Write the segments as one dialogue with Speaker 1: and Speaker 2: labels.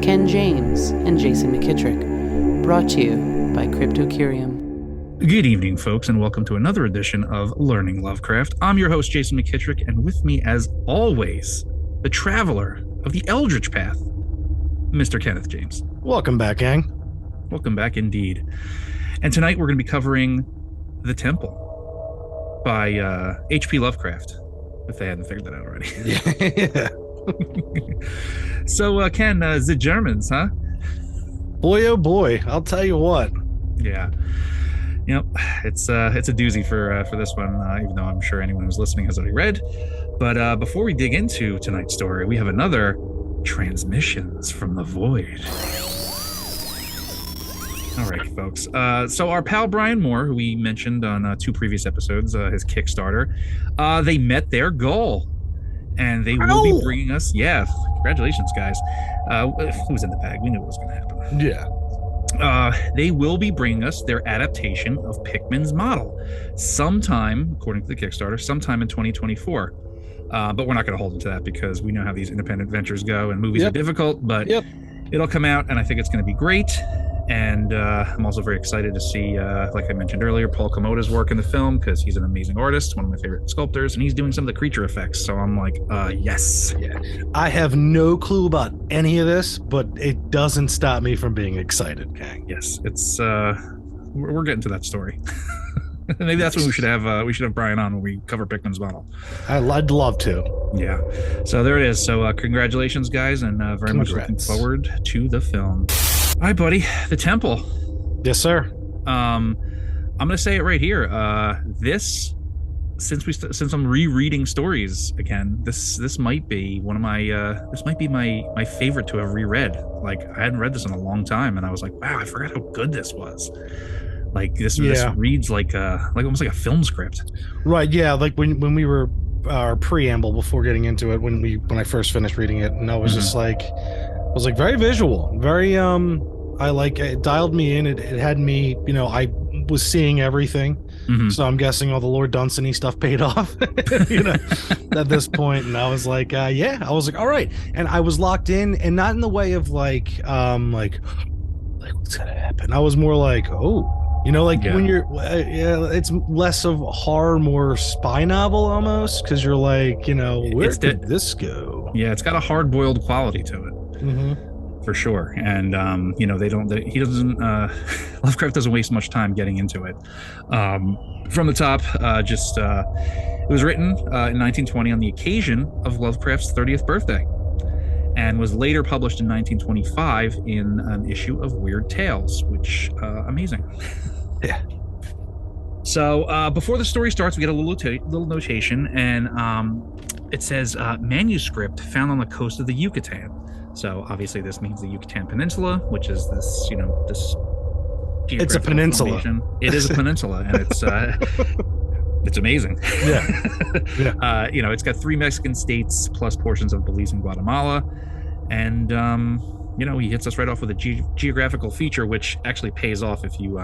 Speaker 1: Ken James and Jason McKittrick, brought to you by CryptoCurium.
Speaker 2: Good evening, folks, and welcome to another edition of Learning Lovecraft. I'm your host, Jason McKittrick, and with me, as always, the traveler of the Eldritch Path, Mr. Kenneth James.
Speaker 3: Welcome back, gang.
Speaker 2: Welcome back, indeed. And tonight we're going to be covering The Temple by H.P. Lovecraft, if they hadn't figured that out already.
Speaker 3: Yeah.
Speaker 2: So, Ken, the Germans, huh?
Speaker 3: Boy, oh boy, I'll tell you what.
Speaker 2: Yeah. You know, it's a doozy for this one, even though I'm sure anyone who's listening has already read. But before we dig into tonight's story, we have another Transmissions from the Void. All right, folks. So our pal Brian Moore, who we mentioned on 2 previous episodes, his Kickstarter, they met their goal. And they will be bringing us, congratulations, guys. It was in the bag. We knew it was going to happen.
Speaker 3: Yeah.
Speaker 2: They will be bringing us their adaptation of Pickman's model sometime, according to the Kickstarter, sometime in 2024. But we're not going to hold them to that because we know how these independent ventures go and movies are difficult, but it'll come out and I think it's going to be great. And I'm also very excited to see, like I mentioned earlier, Paul Komoda's work in the film because he's an amazing artist, one of my favorite sculptors, and he's doing some of the creature effects. So I'm like, yes.
Speaker 3: Yeah. I have no clue about any of this, but it doesn't stop me from being excited, gang.
Speaker 2: Yes, it's we're getting to that story. Maybe that's when we should have Brian on when we cover Pickman's model.
Speaker 3: I'd love to.
Speaker 2: Yeah. So there it is. So congratulations, guys, and very much looking forward to the film. All right, buddy. The Temple.
Speaker 3: Yes, sir.
Speaker 2: I'm gonna say it right here. Since I'm rereading stories again, this might be one of my my favorite to have reread. Like I hadn't read this in a long time, and I was like, wow, I forgot how good this was. Like this reads like almost like a film script. Right.
Speaker 3: Yeah. Like when we were our preamble before getting into it, when I first finished reading it, and I was just like, I was like very visual, very it dialed me in. It had me, I was seeing everything. So I'm guessing all the Lord Dunsany stuff paid off, at this point. And I was like, I was like, all right. And I was locked in, and not in the way of like what's gonna happen. I was more like, when you're, it's less of horror, more spy novel almost, because you're like, where did this go?
Speaker 2: Yeah, it's got a hard-boiled quality to it. For sure. And Lovecraft doesn't waste much time getting into it. From the top, it was written in 1920 on the occasion of Lovecraft's 30th birthday, and was later published in 1925 in an issue of Weird Tales, which amazing.
Speaker 3: Yeah.
Speaker 2: So before the story starts, we get a little notation, and it says manuscript found on the coast of the Yucatan. So obviously this means the Yucatan Peninsula, which is this, this.
Speaker 3: It's a peninsula.
Speaker 2: Formation. It is a peninsula, and it's amazing.
Speaker 3: Yeah.
Speaker 2: It's got 3 Mexican states plus portions of Belize and Guatemala, and he hits us right off with a geographical feature, which actually pays off if you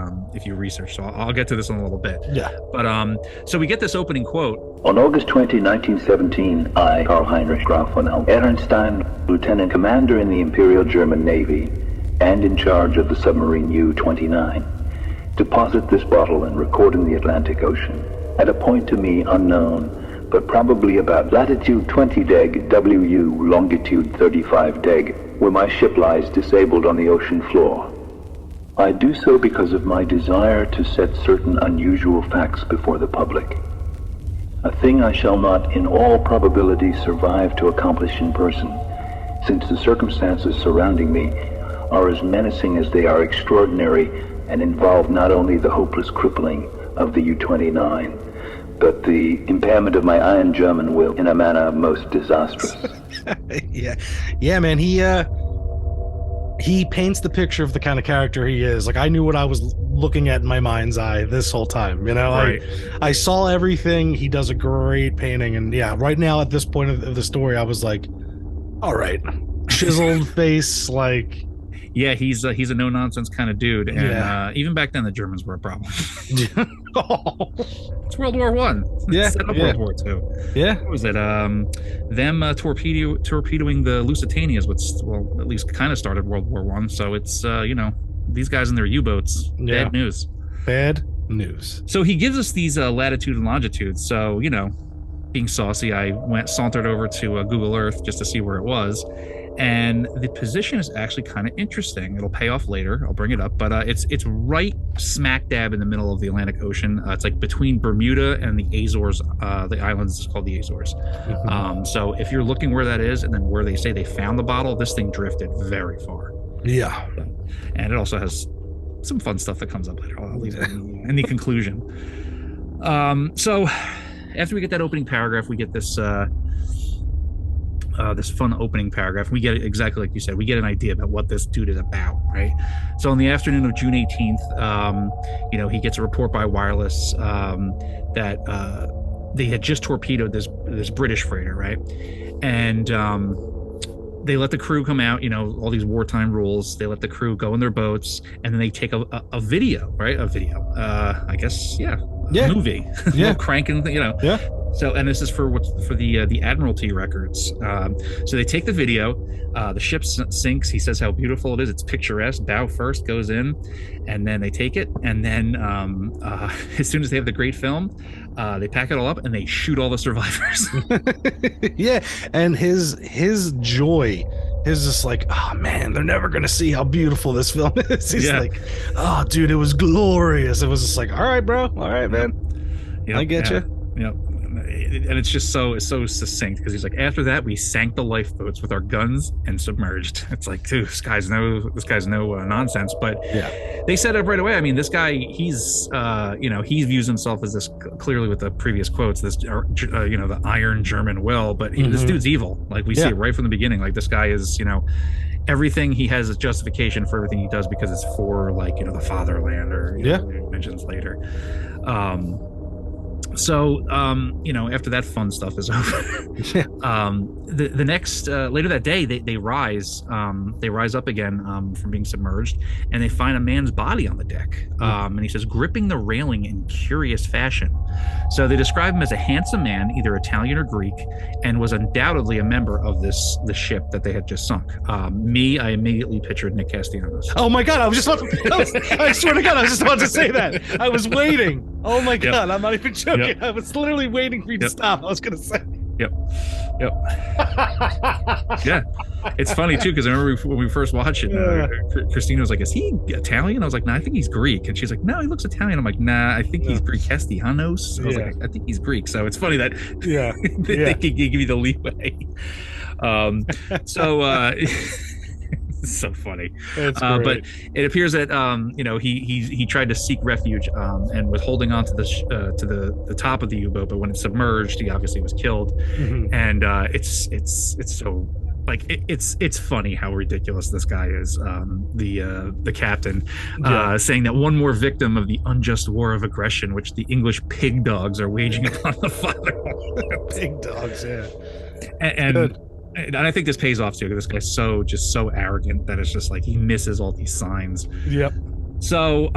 Speaker 2: research. So I'll get to this in a little bit.
Speaker 3: Yeah.
Speaker 2: But so we get this opening quote.
Speaker 4: On August 20, 1917, I, Karl Heinrich Graf von Ehrenstein, Lieutenant Commander in the Imperial German Navy, and in charge of the submarine U-29, deposit this bottle and record in the Atlantic Ocean, at a point to me unknown, but probably about latitude 20 deg WU, longitude 35 deg, where my ship lies disabled on the ocean floor. I do so because of my desire to set certain unusual facts before the public. A thing I shall not, in all probability, survive to accomplish in person, since the circumstances surrounding me are as menacing as they are extraordinary and involve not only the hopeless crippling of the U-29, but the impairment of my iron German will in a manner most disastrous.
Speaker 3: Yeah, man, he paints the picture of the kind of character he is. Like, I knew what I was looking at in my mind's eye this whole time,
Speaker 2: Right.
Speaker 3: I saw everything. He does a great painting, and right now at this point of the story, I was like, all right, chiseled face, like,
Speaker 2: Yeah, he's a no nonsense kind of dude, and
Speaker 3: Yeah.
Speaker 2: even back then the Germans were a problem.
Speaker 3: Oh.
Speaker 2: It's World War One.
Speaker 3: Yeah,
Speaker 2: Set up
Speaker 3: yeah.
Speaker 2: World War Two.
Speaker 3: Yeah.
Speaker 2: What was it? Them torpedoing the Lusitanias, which well at least kind of started World War One. So it's these guys in their U-boats.
Speaker 3: Yeah.
Speaker 2: Bad news.
Speaker 3: Bad news.
Speaker 2: So he gives us these latitude and longitude. So being saucy, I sauntered over to Google Earth just to see where it was. And the position is actually kind of interesting. It'll pay off later. I'll bring it up, but it's right smack dab in the middle of the Atlantic Ocean. It's like between Bermuda and the Azores. The islands is called the Azores.
Speaker 3: Mm-hmm.
Speaker 2: So if you're looking where that is, and then where they say they found the bottle, this thing drifted very far.
Speaker 3: Yeah,
Speaker 2: and it also has some fun stuff that comes up later. I'll leave it in the conclusion. So after we get that opening paragraph, we get this. This fun opening paragraph. We get it exactly like you said. We get an idea about what this dude is about, right? So on the afternoon of June 18th, he gets a report by wireless that they had just torpedoed this British freighter, right? And they let the crew come out, all these wartime rules. They let the crew go in their boats, and then they take a video, right? A video, I guess, yeah. Movie,
Speaker 3: yeah,
Speaker 2: cranking,
Speaker 3: yeah.
Speaker 2: So, and this is for the Admiralty records. So they take the video. The ship sinks. He says how beautiful it is. It's picturesque. Bow first goes in, and then they take it. And then as soon as they have the great film, they pack it all up and they shoot all the survivors.
Speaker 3: Yeah, and his joy is just like, oh man, they're never gonna see how beautiful this film is. He's like, oh dude, it was glorious. It was just like, all right, bro, all right, man. Yep, I get you.
Speaker 2: Yep. And it's just so succinct because he's like, after that we sank the lifeboats with our guns and submerged. It's like, dude, this guy's no nonsense. But
Speaker 3: yeah,
Speaker 2: they set up right away. I mean, this guy, he's he views himself as this, clearly with the previous quotes, this the iron German will, but this dude's evil. Like we see it right from the beginning. Like this guy is everything he has a justification for everything he does because it's for the fatherland, or mentions later. So after that fun stuff is over, the next later that day they rise up again from being submerged, and they find a man's body on the deck, and he says gripping the railing in curious fashion. So they describe him as a handsome man, either Italian or Greek, and was undoubtedly a member of the ship that they had just sunk. I immediately pictured Nick Castellanos.
Speaker 3: Oh my god, I was just about to, I swear to god, I was just about to say that. I was waiting. Oh my god, I'm not even joking. I was literally waiting for you to stop. I was gonna say.
Speaker 2: Yep. Yeah, it's funny too because I remember when we first watched it, Christina was like, "Is he Italian?" I was like, "No, I think he's Greek," and she's like, "No, he looks Italian." I'm like, "Nah, I think he's Greek." Castellanos. I was like, "I think he's Greek." So it's funny that they can give you the leeway. It's so funny. But it appears that he tried to seek refuge and was holding on to the top of the U-boat, but when it submerged, he obviously was killed. And it's so it's funny how ridiculous this guy is. The captain saying that one more victim of the unjust war of aggression which the English pig dogs are waging upon the fatherland.
Speaker 3: Pig dogs,
Speaker 2: And I think this pays off too, because this guy's just so arrogant that it's just like he misses all these signs.
Speaker 3: Yep.
Speaker 2: So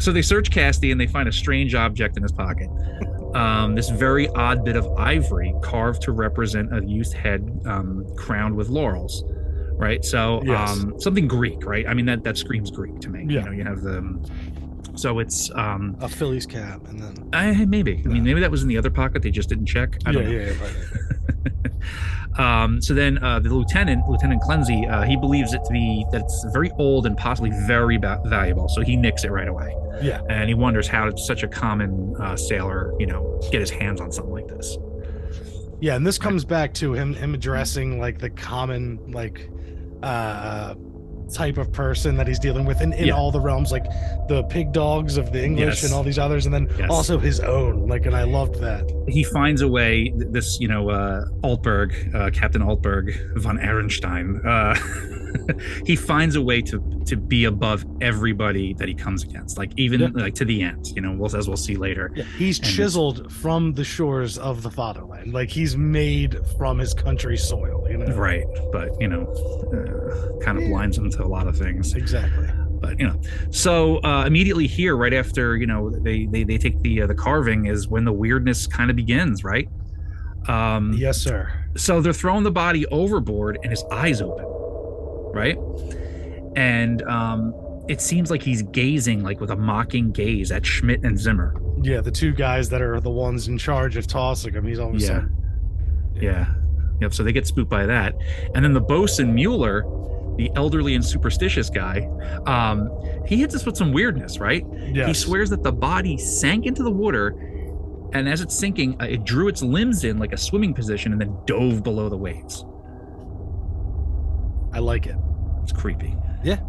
Speaker 2: they search Casty and they find a strange object in his pocket. This very odd bit of ivory carved to represent a youth's head crowned with laurels. Right. So something Greek, right? I mean that screams Greek to me.
Speaker 3: Yeah.
Speaker 2: You have the so it's
Speaker 3: a Phillies cap, and then
Speaker 2: maybe. I mean, maybe that was in the other pocket. They just didn't check. I don't know.
Speaker 3: Right.
Speaker 2: So then the Lieutenant Clenzy, he believes it to be that it's very old and possibly very valuable. So he nicks it right away.
Speaker 3: Yeah.
Speaker 2: And he wonders how did such a common sailor, get his hands on something like this.
Speaker 3: Yeah, and this comes back to him addressing like the common type of person that he's dealing with in all the realms, like the pig dogs of the English and all these others, and then also his own, and I loved that.
Speaker 2: He finds a way, this Altberg, Captain Altberg von Ehrenstein, he finds a way to be above everybody that he comes against, like even like to the end, you know, as we'll see later.
Speaker 3: He's chiseled from the shores of the fatherland, like he's made from his country's soil, you know.
Speaker 2: Right, but you know, kind of blinds him to a lot of things.
Speaker 3: Exactly.
Speaker 2: But you know, so immediately here, right after, you know, they take the carving, is when the weirdness kind of begins, right?
Speaker 3: Yes, sir.
Speaker 2: So they're throwing the body overboard and his eyes open, right? And it seems like he's gazing, like with a mocking gaze, at Schmidt and Zimmer.
Speaker 3: Yeah, the two guys that are the ones in charge of tossing him. He's almost
Speaker 2: Yep. So they get spooked by that. And then the bosun Mueller, the elderly and superstitious guy, he hits us with some weirdness, right?
Speaker 3: Yes.
Speaker 2: He swears that the body sank into the water, and as it's sinking, it drew its limbs in like a swimming position and then dove below the waves.
Speaker 3: I like it.
Speaker 2: It's creepy.
Speaker 3: Yeah.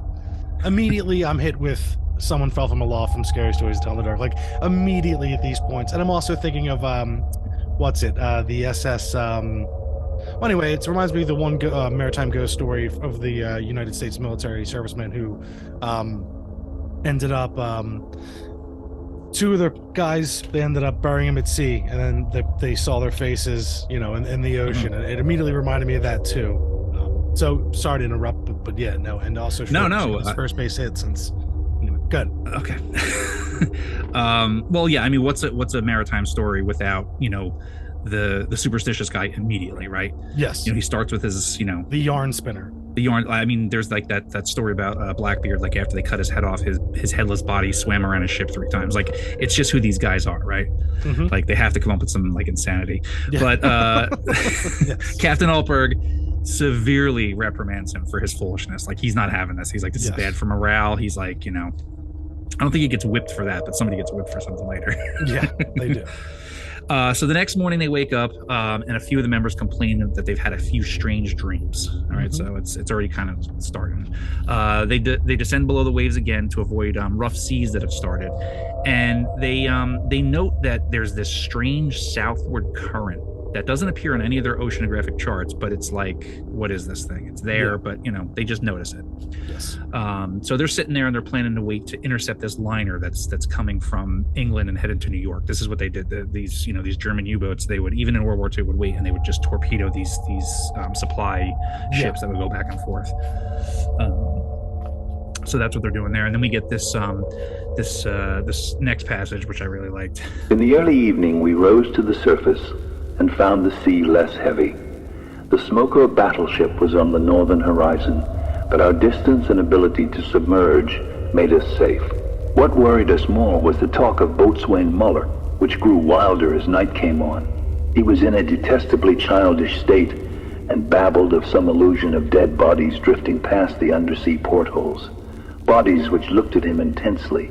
Speaker 3: Immediately, I'm hit with someone fell from aloft from Scary Stories to Tell in the Dark. Like, immediately at these points. And I'm also thinking of, the SS... Well, anyway, it reminds me of the one maritime ghost story of the United States military serviceman who ended up... two of the guys, they ended up burying him at sea, and then they saw their faces, you know, in the ocean. And it immediately reminded me of that, too. So, sorry to interrupt, but yeah, no. And also, his first base hit since... Anyway, good.
Speaker 2: Okay. Well, yeah, I mean, what's a maritime story without, you know, the superstitious guy immediately, right?
Speaker 3: Yes.
Speaker 2: You know, he starts with his, you know,
Speaker 3: the yarn spinner.
Speaker 2: I mean, there's like that story about Blackbeard, like after they cut his head off, his headless body swam around his ship 3 times. Like, it's just who these guys are, right? Mm-hmm. Like, they have to come up with some like insanity. Yeah. But Captain Altberg severely reprimands him for his foolishness. Like, he's not having this. He's like, this is bad for morale. He's like, you know, I don't think he gets whipped for that, but somebody gets whipped for something later.
Speaker 3: Yeah, they do.
Speaker 2: So the next morning they wake up, and a few of the members complain that they've had a few strange dreams. All right, so it's already kind of starting. They descend below the waves again to avoid rough seas that have started, and they note that there's this strange southward current that doesn't appear on any of their oceanographic charts, but it's like, what is this thing? It's there, but you know, they just notice it.
Speaker 3: Yes.
Speaker 2: So they're sitting there and they're planning to wait to intercept this liner that's coming from England and headed to New York. This is what they did. These German U-boats, they would, even in World War II, would wait and they would just torpedo these supply ships that would go back and forth. So that's what they're doing there. And then we get this next passage, which I really liked.
Speaker 4: In the early evening, we rose to the surface and found the sea less heavy. The smoke of a battleship was on the northern horizon, but our distance and ability to submerge made us safe. What worried us more was the talk of Boatswain Muller, which grew wilder as night came on. He was in a detestably childish state and babbled of some illusion of dead bodies drifting past the undersea portholes, bodies which looked at him intensely,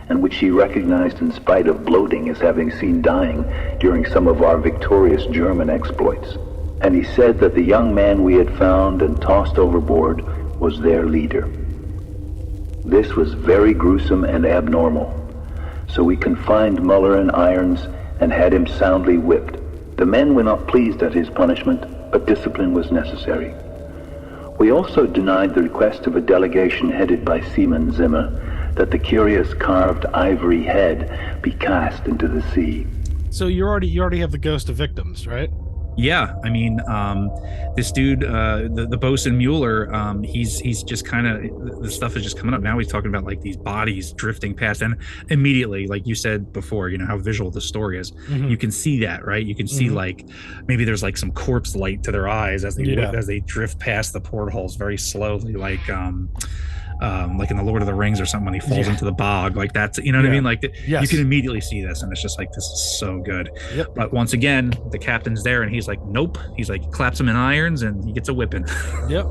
Speaker 4: and which he recognized in spite of bloating as having seen dying during some of our victorious German exploits. And he said that the young man we had found and tossed overboard was their leader. This was very gruesome and abnormal, so we confined Muller in irons and had him soundly whipped. The men were not pleased at his punishment, but discipline was necessary. We also denied the request of a delegation headed by Seaman Zimmer that the curious carved ivory head be cast into the sea.
Speaker 3: So you already have the ghost of victims, right?
Speaker 2: Yeah, I mean, this dude, the bosun Mueller, he's just kind of, the stuff is just coming up. Now he's talking about like these bodies drifting past, and immediately, like you said before, you know how visual the story is. Mm-hmm. You can see that, right? You can see like maybe there's like some corpse light to their eyes as they drift past the portholes very slowly, like in the Lord of the Rings or something when he falls into the bog, like that's, you know what I mean? Like you can immediately see this, and it's just like, this is so good. Yep. But once again, the captain's there and he's like, nope. He's like, claps him in irons and he gets a whipping.
Speaker 3: Yep.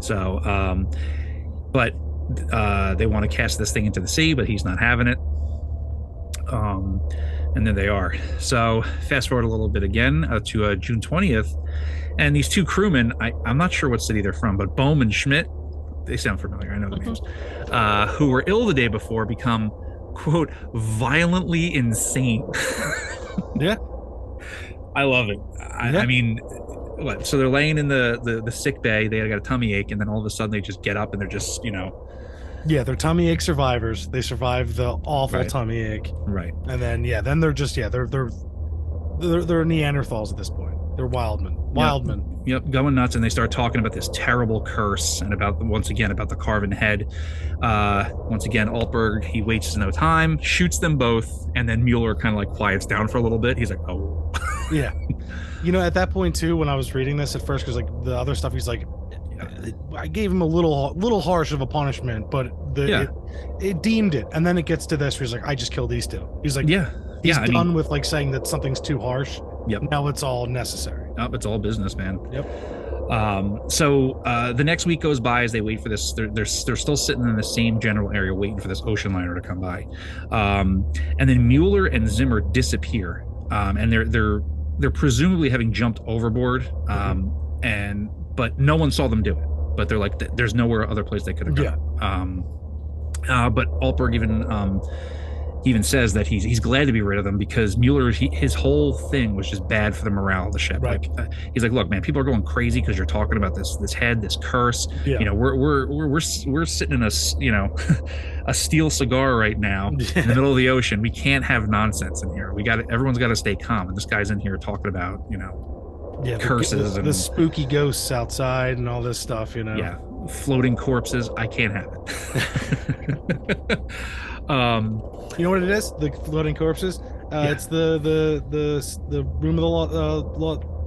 Speaker 2: So, but they want to cast this thing into the sea, but he's not having it. And there they are. So fast forward a little bit again to June 20th. And these two crewmen, I'm not sure what city they're from, but Bohm and Schmidt, they sound familiar, I know the names, who were ill the day before, become, quote, violently insane.
Speaker 3: Yeah.
Speaker 2: I love it. I mean, what? So they're laying in the sick bay. They got a tummy ache, and then all of a sudden they just get up and they're just,
Speaker 3: Yeah, they're tummy ache survivors. They survived the awful
Speaker 2: Right.
Speaker 3: tummy ache,
Speaker 2: right.
Speaker 3: and then then they're just they're Neanderthals at this point. They're wildmen.
Speaker 2: Yep, going nuts, and they start talking about this terrible curse and about once again about the carven head. Once again, Altberg, he wastes no time, shoots them both, and then Mueller kind of like quiets down for a little bit. He's like, "Oh,
Speaker 3: Yeah, at that point too, when I was reading this at first, because like the other stuff, he's like, I gave him a little harsh of a punishment, but it deemed it, and then it gets to this where he's like, I just killed these two. He's like, he's done with like saying that something's too harsh.
Speaker 2: Yep.
Speaker 3: Now it's all necessary.
Speaker 2: Oh, it's all business, man.
Speaker 3: Yep.
Speaker 2: So the next week goes by as they wait for this. They're still sitting in the same general area waiting for this ocean liner to come by, and then Mueller and Zimmer disappear, and they're presumably having jumped overboard, but no one saw them do it. But they're like, there's nowhere other place they could have gone. But Altberg even says that he's glad to be rid of them because Mueller, his whole thing was just bad for the morale of the ship.
Speaker 3: Right.
Speaker 2: Like he's like, look, man, people are going crazy because you're talking about this head, this curse.
Speaker 3: Yeah.
Speaker 2: We're sitting in a a steel cigar right now in the middle of the ocean. We can't have nonsense in here. Everyone's got to stay calm. And this guy's in here talking about curses
Speaker 3: the
Speaker 2: and
Speaker 3: spooky ghosts outside and all this stuff.
Speaker 2: Yeah, floating corpses. I can't have it.
Speaker 3: You know what it is? The floating corpses. It's the room of the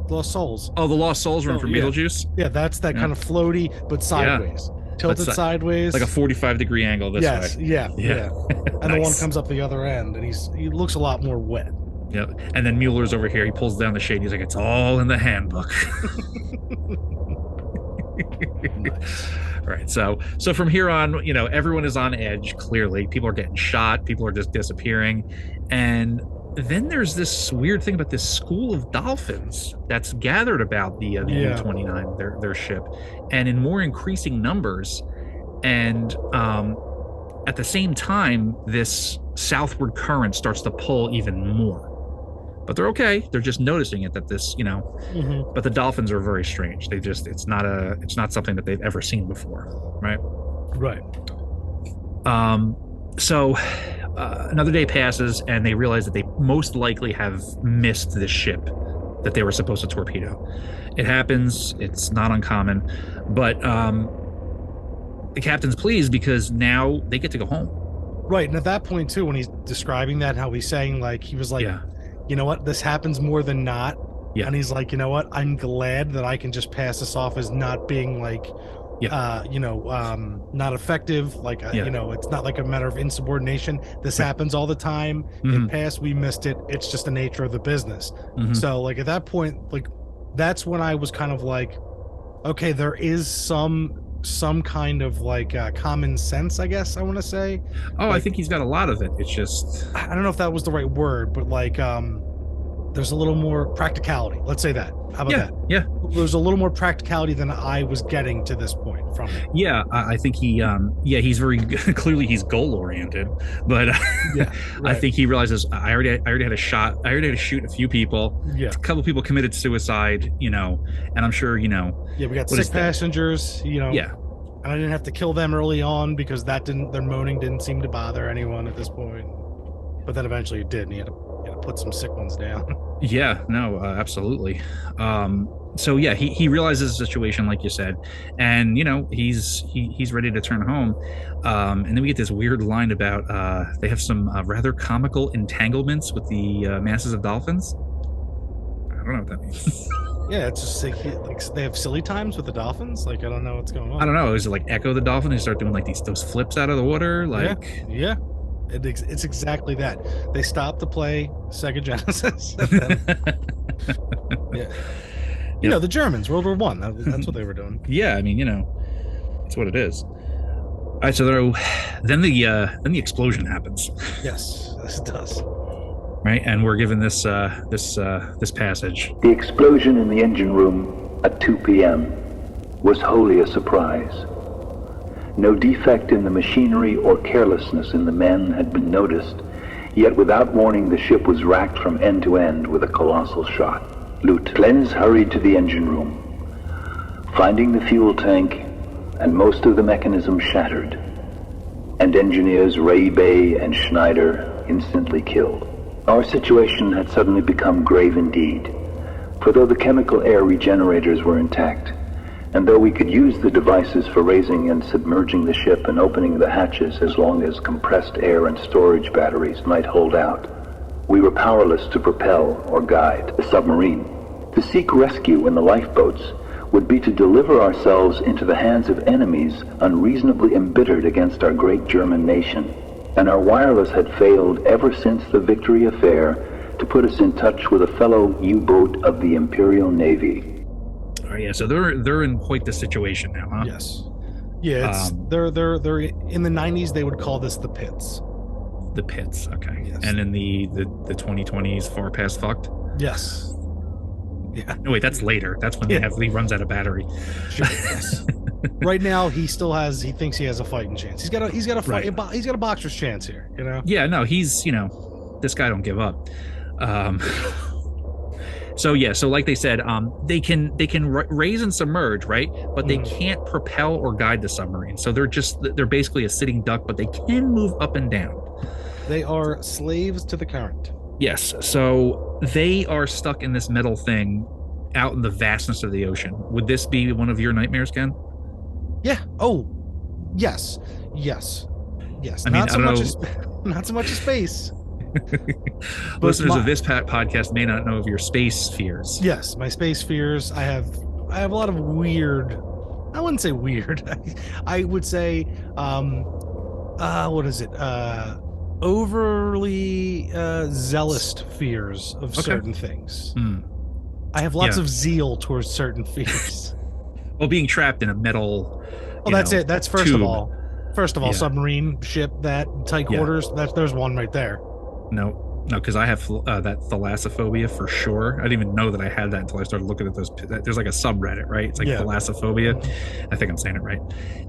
Speaker 3: lost souls.
Speaker 2: Oh, the Lost Souls room from Beetlejuice.
Speaker 3: Yeah, that's that kind of floaty, but sideways, tilted sideways,
Speaker 2: like a 45-degree angle this way.
Speaker 3: Yeah. And the one
Speaker 2: Nice.
Speaker 3: comes up the other end, and he looks a lot more wet.
Speaker 2: Yeah, and then Mueller's over here. He pulls down the shade. And he's like, "It's all in the handbook." Right. So from here on, everyone is on edge. Clearly, people are getting shot. People are just disappearing, and then there's this weird thing about this school of dolphins that's gathered about the U-29, their ship, and in more increasing numbers. And at the same time, this southward current starts to pull even more. But they're okay. They're just noticing it that this, but the dolphins are very strange. It's not something that they've ever seen before, right?
Speaker 3: Right.
Speaker 2: So another day passes and they realize that they most likely have missed this ship that they were supposed to torpedo. It happens. It's not uncommon, but the captain's pleased because now they get to go home.
Speaker 3: Right. And at that point too, when he's describing that, how he's saying he was like, you know what, this happens more than not.
Speaker 2: Yeah.
Speaker 3: And he's like, you know what, I'm glad that I can just pass this off as not being not effective. It's not like a matter of insubordination. This happens all the time. In past, we missed it. It's just the nature of the business. So at that point, that's when I was kind of like, okay, there is some kind of common sense, I guess I want to say.
Speaker 2: I think he's got a lot of it. It's just,
Speaker 3: I don't know if that was the right word, but there's a little more practicality. Let's say that. How about that?
Speaker 2: Yeah.
Speaker 3: There's a little more practicality than I was getting to this point from it.
Speaker 2: Yeah, I think he's very clearly he's goal oriented, but I think he realizes I already had a shot. I already had to shoot a few people.
Speaker 3: Yeah.
Speaker 2: A couple people committed suicide, and I'm sure,
Speaker 3: Yeah, we got 6 passengers,
Speaker 2: Yeah.
Speaker 3: And I didn't have to kill them early on because their moaning didn't seem to bother anyone at this point. But then eventually it did, and you had to put some sick ones down.
Speaker 2: Yeah, no, absolutely. So yeah, he realizes the situation, like you said, and he's ready to turn home. And then we get this weird line about they have some rather comical entanglements with the masses of dolphins. I don't know what that means.
Speaker 3: Yeah, it's just like they have silly times with the dolphins. I don't know what's going on.
Speaker 2: I don't know. Is it like Echo the Dolphin? They start doing those flips out of the water,
Speaker 3: Yeah. It's exactly that. They stopped to play Sega Genesis. And then, the Germans, World War One. That's what they were doing.
Speaker 2: Yeah, I mean, that's what it is. All right, so then the explosion happens.
Speaker 3: Yes, it does.
Speaker 2: Right, and we're given this passage.
Speaker 4: The explosion in the engine room at 2 p.m. was wholly a surprise. No defect in the machinery or carelessness in the men had been noticed, yet without warning the ship was racked from end to end with a colossal shot. Lieutenants hurried to the engine room, finding the fuel tank and most of the mechanism shattered, and engineers Ray Bay and Schneider instantly killed. Our situation had suddenly become grave indeed, for though the chemical air regenerators were intact, and though we could use the devices for raising and submerging the ship and opening the hatches as long as compressed air and storage batteries might hold out, we were powerless to propel or guide the submarine. To seek rescue in the lifeboats would be to deliver ourselves into the hands of enemies unreasonably embittered against our great German nation, and our wireless had failed ever since the Victory affair to put us in touch with a fellow U-boat of the Imperial Navy.
Speaker 2: Oh, yeah, so they're in quite the situation now, huh?
Speaker 3: Yes. Yeah, it's they're in the 90s they would call this the pits.
Speaker 2: The pits, okay.
Speaker 3: Yes.
Speaker 2: And in the 2020s, far past fucked.
Speaker 3: Yes. Yeah.
Speaker 2: No, wait, that's later. That's when he runs out of battery.
Speaker 3: Sure, yes. Right now, he thinks he has a fighting chance. He's got a fight.
Speaker 2: Right.
Speaker 3: He's got a boxer's chance here. You know.
Speaker 2: Yeah, no, he's this guy don't give up. So like they said, they can raise and submerge, right? But they can't propel or guide the submarine. So they're basically a sitting duck, but they can move up and down.
Speaker 3: They are slaves to the current.
Speaker 2: Yes. So they are stuck in this metal thing out in the vastness of the ocean. Would this be one of your nightmares, Ken?
Speaker 3: Yeah. Oh, yes. Yes. Yes.
Speaker 2: I mean,
Speaker 3: Not so much as space.
Speaker 2: Listeners of this podcast may not know of your space fears.
Speaker 3: Yes, my space fears. I have a lot of weird. I wouldn't say weird. I would say, what is it? Overly zealous fears of certain things. I have lots of zeal towards certain fears.
Speaker 2: Well, being trapped in a metal.
Speaker 3: Well, that's it. That's first
Speaker 2: tube.
Speaker 3: of all. First of all, submarine ship, that tight quarters. There's one right there.
Speaker 2: No, because I have that thalassophobia for sure. I didn't even know that I had that until I started looking at those. There's like a subreddit, right? It's like thalassophobia. I think I'm saying it right.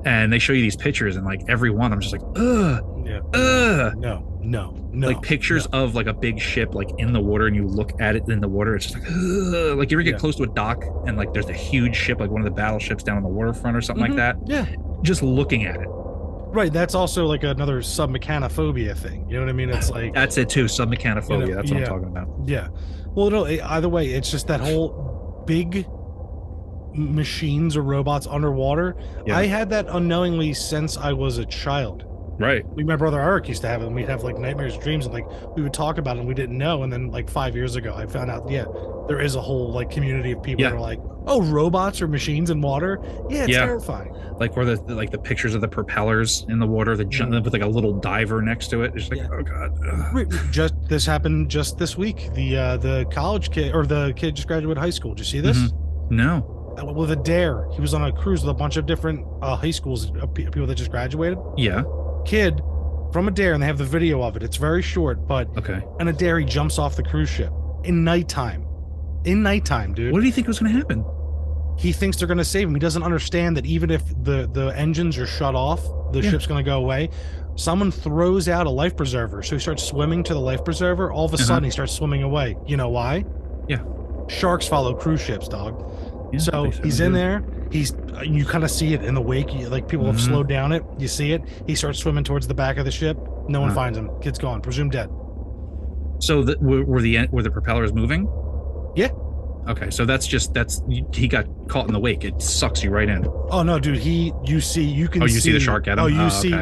Speaker 2: And they show you these pictures, and like every one, I'm just like, ugh, no. Like pictures of like a big ship like in the water, and you look at it in the water, it's just like, ugh. Like you ever get close to a dock, and like there's a huge ship, like one of the battleships down on the waterfront or something like that. Yeah. Just looking at it.
Speaker 3: Right, that's also like another submechanophobia thing. You know what I mean? It's like
Speaker 2: that's it too, submechanophobia. That's what I'm talking about.
Speaker 3: Yeah. Well, no, either way, it's just that whole big machines or robots underwater. Yeah. I had that unknowingly since I was a child.
Speaker 2: Right.
Speaker 3: My brother Eric used to have it, and we'd have like nightmares, dreams, and like we would talk about it, and we didn't know. And then like 5 years ago, I found out, there is a whole like community of people that are like, oh, robots or machines in water. Yeah, it's terrifying.
Speaker 2: Like where the pictures of the propellers in the water, with like a little diver next to it. It's like, oh god.
Speaker 3: This happened just this week. The college kid or the kid just graduated high school. Did you see this?
Speaker 2: No.
Speaker 3: With a dare, he was on a cruise with a bunch of different high schools, people that just graduated.
Speaker 2: Yeah.
Speaker 3: Kid from a dare, and they have the video of it. It's very short, but and a dare, he jumps off the cruise ship in nighttime, dude.
Speaker 2: What do you think was going to happen?
Speaker 3: He thinks they're going to save him. He doesn't understand that even if the engines are shut off, the ship's going to go away. Someone throws out a life preserver, so he starts swimming to the life preserver. All of a sudden, he starts swimming away. You know why?
Speaker 2: Yeah.
Speaker 3: Sharks follow cruise ships, dog.
Speaker 2: Yeah,
Speaker 3: so he's in there. You kind of see it in the wake. Like people have slowed down it. You see it. He starts swimming towards the back of the ship. No one finds him. Kid's gone. Presumed dead.
Speaker 2: So were the propellers moving?
Speaker 3: Yeah.
Speaker 2: Okay, so he got caught in the wake. It sucks you right in.
Speaker 3: Oh no, dude. You can see
Speaker 2: the shark get him.
Speaker 3: Oh, you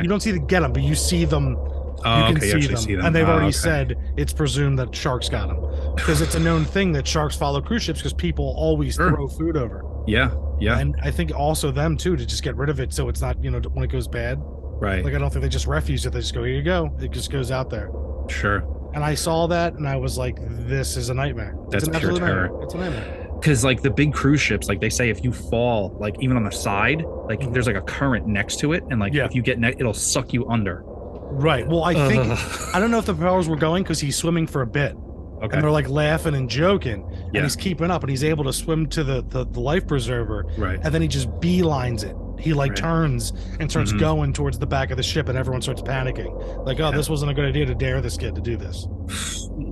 Speaker 3: don't see the get him, but you see them.
Speaker 2: Oh, you can see them.
Speaker 3: And they've already said it's presumed that sharks got them, because it's a known thing that sharks follow cruise ships because people always throw food over.
Speaker 2: Yeah. And
Speaker 3: I think also them too, to just get rid of it so it's not, when it goes bad.
Speaker 2: Right.
Speaker 3: Like I don't think they just refuse it. They just go, here you go. It just goes out there.
Speaker 2: Sure.
Speaker 3: And I saw that and I was like, this is a nightmare.
Speaker 2: That's pure terror.
Speaker 3: It's a nightmare.
Speaker 2: Because like the big cruise ships, like they say, if you fall, like even on the side, like there's like a current next to it, and like if you get it'll suck you under.
Speaker 3: Right. Well, I think I don't know if the propellers were going because he's swimming for a bit. Okay. And they're like laughing and joking, and he's keeping up, and he's able to swim to the life preserver. Right. And then he just beelines it. He turns and starts going towards the back of the ship, and everyone starts panicking. Like, oh, this wasn't a good idea to dare this kid to do this.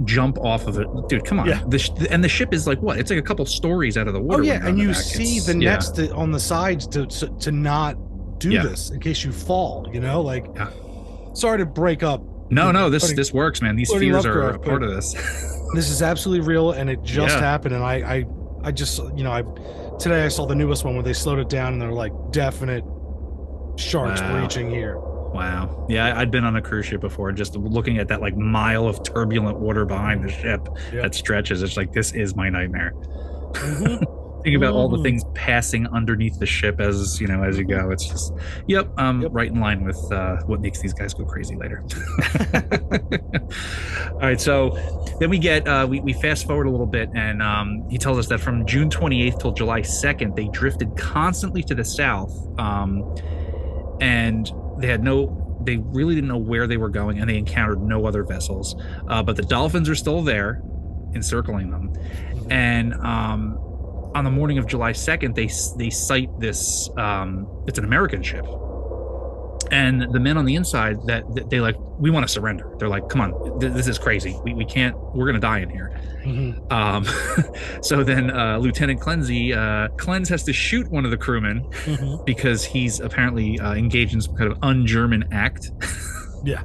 Speaker 2: jump off of it. Dude, come on.
Speaker 3: Yeah.
Speaker 2: And the ship is like what? It's like a couple stories out of the water.
Speaker 3: Oh yeah,
Speaker 2: when you're
Speaker 3: and
Speaker 2: on
Speaker 3: you
Speaker 2: the back.
Speaker 3: see
Speaker 2: It's-
Speaker 3: the
Speaker 2: yeah.
Speaker 3: nets on the sides to not do
Speaker 2: Yeah.
Speaker 3: this in case you fall. You know, like.
Speaker 2: Yeah.
Speaker 3: Sorry to break up.
Speaker 2: No, this works, man. These fears are a
Speaker 3: Lovecraft,
Speaker 2: part of this.
Speaker 3: This is absolutely real, and it just happened. And I just, today I saw the newest one where they slowed it down, and they're like definite sharks breaching here.
Speaker 2: Wow. Yeah, I'd been on a cruise ship before, just looking at that like mile of turbulent water behind the ship that stretches. It's like, this is my nightmare. Think about all the things passing underneath the ship as you go. It's just, right in line with what makes these guys go crazy later. All right, so then we get we fast forward a little bit, and he tells us that from June 28th till July 2nd, they drifted constantly to the south, and they really didn't know where they were going, and they encountered no other vessels. But the dolphins are still there, encircling them, and on the morning of July 2nd, they sight this. It's an American ship, and the men on the inside that they like, we want to surrender. They're like, come on, this is crazy. We can't. We're gonna die in here. So then Lieutenant Clenz has to shoot one of the crewmen because he's apparently engaged in some kind of un-German act.
Speaker 3: Yeah.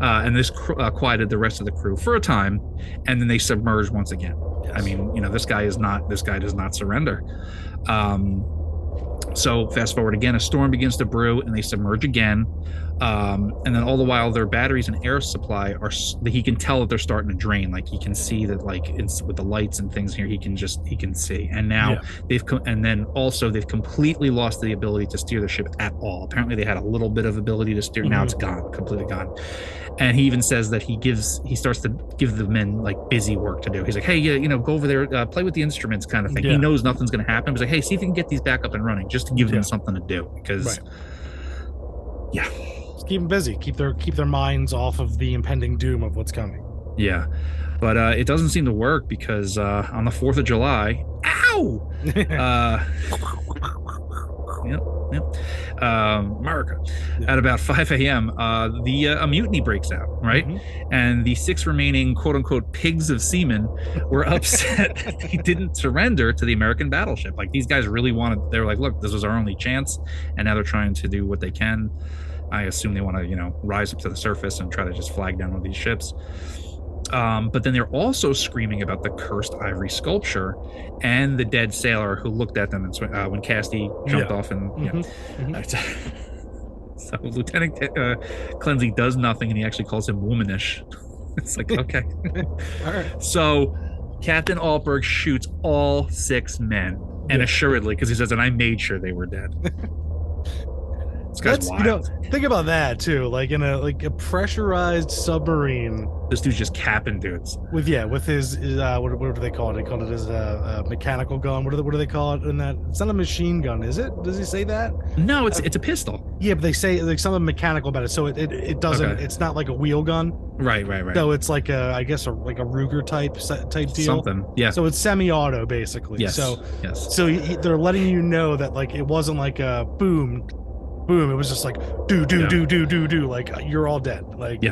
Speaker 2: And this quieted the rest of the crew for a time, and then they submerged once again. Yes. I mean, this guy does not surrender. So fast forward again, a storm begins to brew, and they submerge again. And then all the while, their batteries and air supply he can tell that they're starting to drain. Like he can see that, like with the lights and things here, he can see. And now they've completely lost the ability to steer the ship at all. Apparently, they had a little bit of ability to steer. Now it's gone, completely gone. And he even says that he starts to give the men like busy work to do. He's like, hey, go over there, play with the instruments, kind of thing. He knows nothing's going to happen. He's like, hey, see if you can get these back up and running, just to give them something to do, because
Speaker 3: just keep them busy, keep their minds off of the impending doom of what's coming.
Speaker 2: Yeah, but it doesn't seem to work, because on the 4th of July, America. At about 5 a.m., a mutiny breaks out, right? And the 6 remaining quote-unquote pigs of seamen were upset that they didn't surrender to the American battleship. Like, these guys really they were like, look, this was our only chance, and now they're trying to do what they can. I assume they want to, rise up to the surface and try to just flag down one of these ships. But then they're also screaming about the cursed ivory sculpture and the dead sailor who looked at them and when Casti jumped off and so Lieutenant Clenzy does nothing, and he actually calls him womanish. It's like, okay.
Speaker 3: All right.
Speaker 2: So Captain Altberg shoots all 6 men, and assuredly, because he says, and I made sure they were dead. This guy's wild.
Speaker 3: Think about that too. Like in a pressurized submarine.
Speaker 2: This dude's just capping dudes.
Speaker 3: With his what do they call it? They call it his mechanical gun. What do they call it in that? It's not a machine gun, is it? Does he say that?
Speaker 2: No, it's a pistol.
Speaker 3: Yeah, but they say like something mechanical about it. So it doesn't. Okay. It's not like a wheel gun.
Speaker 2: Right.
Speaker 3: So it's like I guess like a Ruger type deal.
Speaker 2: Something. Yeah.
Speaker 3: So it's semi-auto basically.
Speaker 2: Yes.
Speaker 3: So
Speaker 2: yes.
Speaker 3: They're letting you know that like it wasn't like a boom. It was just like do like you're all dead. Like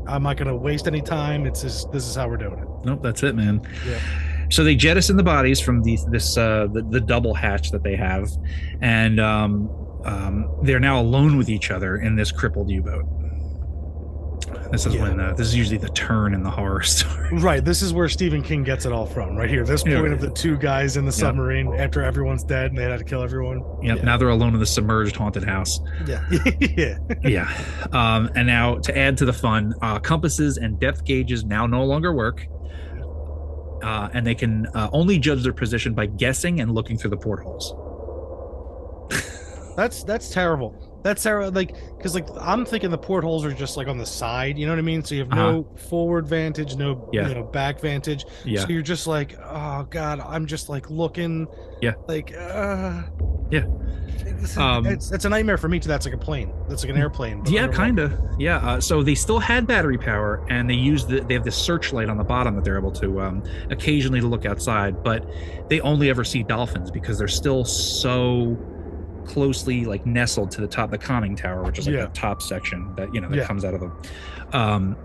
Speaker 3: I'm not gonna waste any time. It's just, this is how we're doing it.
Speaker 2: Nope, that's it, man.
Speaker 3: Yeah.
Speaker 2: So they jettison the bodies from the double hatch that they have, and they're now alone with each other in this crippled U-boat. This is when this is usually the turn in the horror story.
Speaker 3: Right. This is where Stephen King gets it all from. Right here. This point of the 2 guys in the submarine after everyone's dead and they had to kill everyone.
Speaker 2: Yep. Yeah. Now they're alone in the submerged haunted house.
Speaker 3: Yeah.
Speaker 2: And now to add to the fun, compasses and depth gauges now no longer work. And they can only judge their position by guessing and looking through the portholes.
Speaker 3: That's terrible. That's terrible. Like, because like I'm thinking the portholes are just like on the side. You know what I mean? So you have no forward vantage, no back vantage.
Speaker 2: Yeah.
Speaker 3: So you're just like, oh god, I'm just like looking.
Speaker 2: Yeah.
Speaker 3: Like,
Speaker 2: It's
Speaker 3: a nightmare for me too. That's like a plane. That's like an airplane.
Speaker 2: Yeah, kind of. Yeah. So they still had battery power, and they have this searchlight on the bottom that they're able to occasionally to look outside, but they only ever see dolphins because they're still so closely like nestled to the top, the conning tower, which is like the top section that that comes out of them.